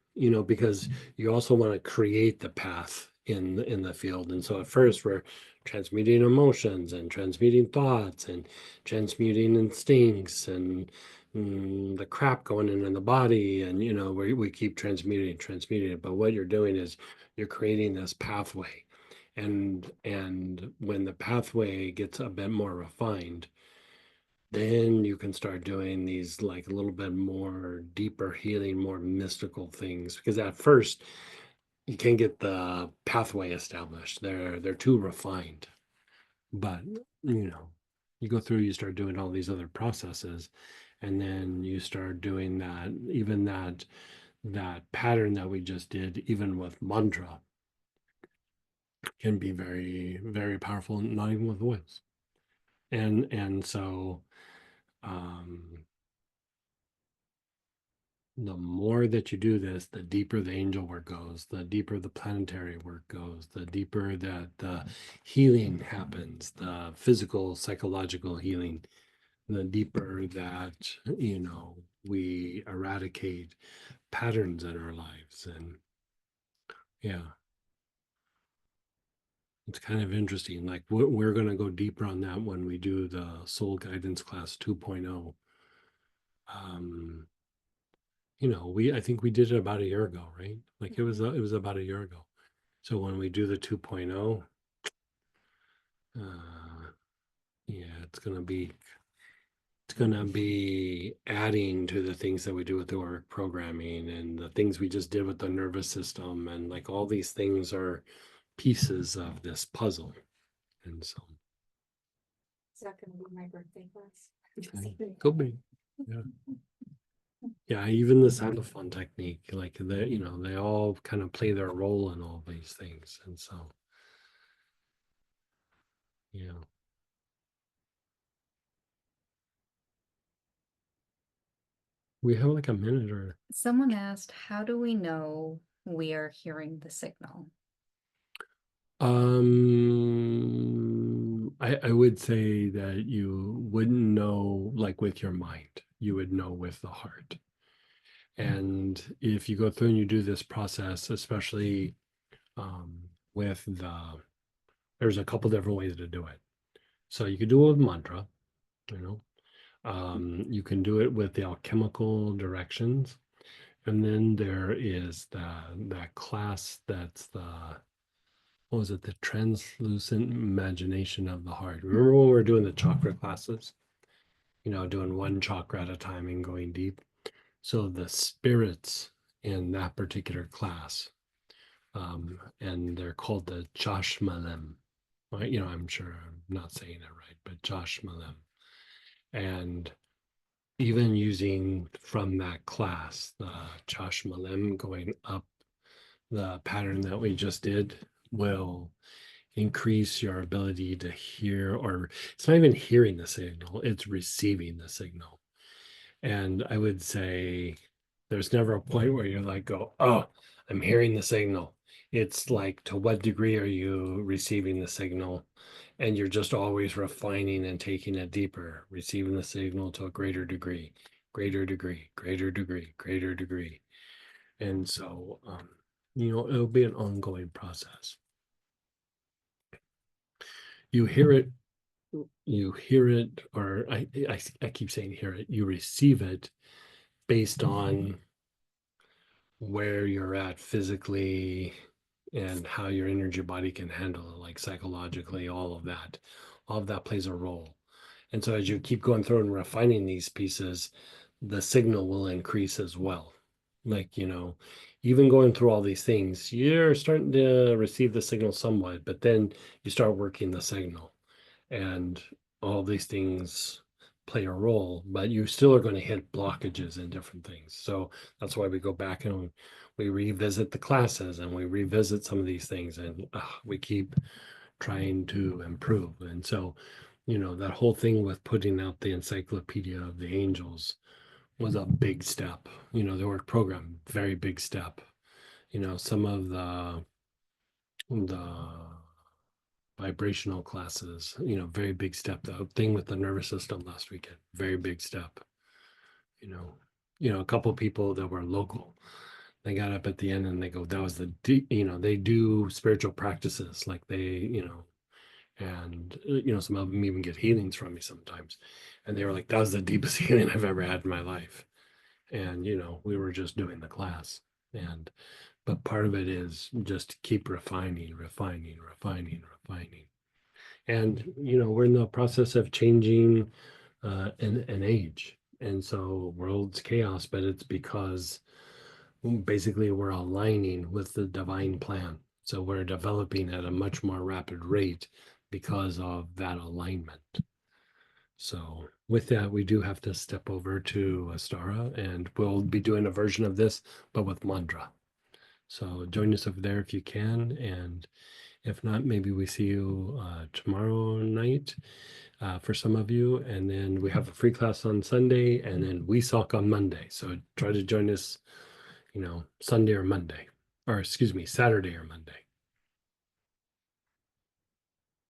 because you also want to create the path in the field. And so at first we're transmuting emotions and transmuting thoughts and transmuting instincts and the crap going in the body, and we keep transmuting it. But what you're doing is you're creating this pathway, and when the pathway gets a bit more refined, then you can start doing these like a little bit more deeper healing, more mystical things. Because at first you can't get the pathway established. They're too refined. But you go through, you start doing all these other processes, and then you start doing that, even that pattern that we just did, even with mantra, can be very, very powerful, not even with voice. And so the more that you do this, the deeper the angel work goes, the deeper the planetary work goes, the deeper that the healing happens, the physical, psychological healing, the deeper that, we eradicate patterns in our lives. And yeah, it's kind of interesting. Like we're going to go deeper on that when we do the soul guidance class 2.0. I think we did it about a year ago, right? Like it was about a year ago. So when we do the 2.0, yeah, it's gonna be adding to the things that we do with the Auric programming and the things we just did with the nervous system, and like all these things are pieces of this puzzle. And so Is that gonna be my birthday class? could be. Yeah. Yeah, even the xylophone technique, like they all kind of play their role in all these things. And so, yeah. We have like a minute or Someone asked, how do we know we are hearing the signal? I would say that you wouldn't know like with your mind, you would know with the heart. And if you go through and you do this process, especially with there's a couple different ways to do it. So you could do it with mantra, you can do it with the alchemical directions. And then there is that class that's what was it? The translucent imagination of the heart. Remember when we were doing the chakra classes? Doing one chakra at a time and going deep. So the spirits in that particular class, and they're called the Chashmalem. Right? I'm sure I'm not saying it right, but Chashmalem. And even using from that class, the Chashmalem going up the pattern that we just did will increase your ability to hear, or it's not even hearing the signal, it's receiving the signal. And I would say there's never a point where you're like, go, oh, I'm hearing the signal. It's like, to what degree are you receiving the signal? And you're just always refining and taking it deeper, receiving the signal to a greater degree, greater degree, greater degree, greater degree. And so, it'll be an ongoing process. You hear it, or I keep saying hear it, you receive it based on where you're at physically and how your energy body can handle it, like psychologically, all of that plays a role. And so as you keep going through and refining these pieces, the signal will increase as well. Like, even going through all these things, you're starting to receive the signal somewhat, but then you start working the signal, and all these things play a role, but you still are going to hit blockages in different things. So that's why we go back and we revisit the classes and we revisit some of these things, and we keep trying to improve. And so, that whole thing with putting out the Encyclopedia of the Angels was a big step. The work program, very big step. Some of the vibrational classes, very big step. The thing with the nervous system last weekend, very big step. A couple people that were local, they got up at the end and they go, that was they do spiritual practices, like they, and some of them even get healings from me sometimes. And they were like, that was the deepest healing I've ever had in my life. And, we were just doing the class. But part of it is just keep refining. And, we're in the process of changing an age. And so world's chaos, but it's because basically we're aligning with the divine plan. So we're developing at a much more rapid rate because of that alignment. So with that, we do have to step over to Astara, and we'll be doing a version of this, but with mantra. So join us over there if you can. And if not, maybe we see you tomorrow night for some of you. And then we have a free class on Sunday, and then Wesak on Monday. So try to join us, Sunday or Monday, or excuse me, Saturday or Monday.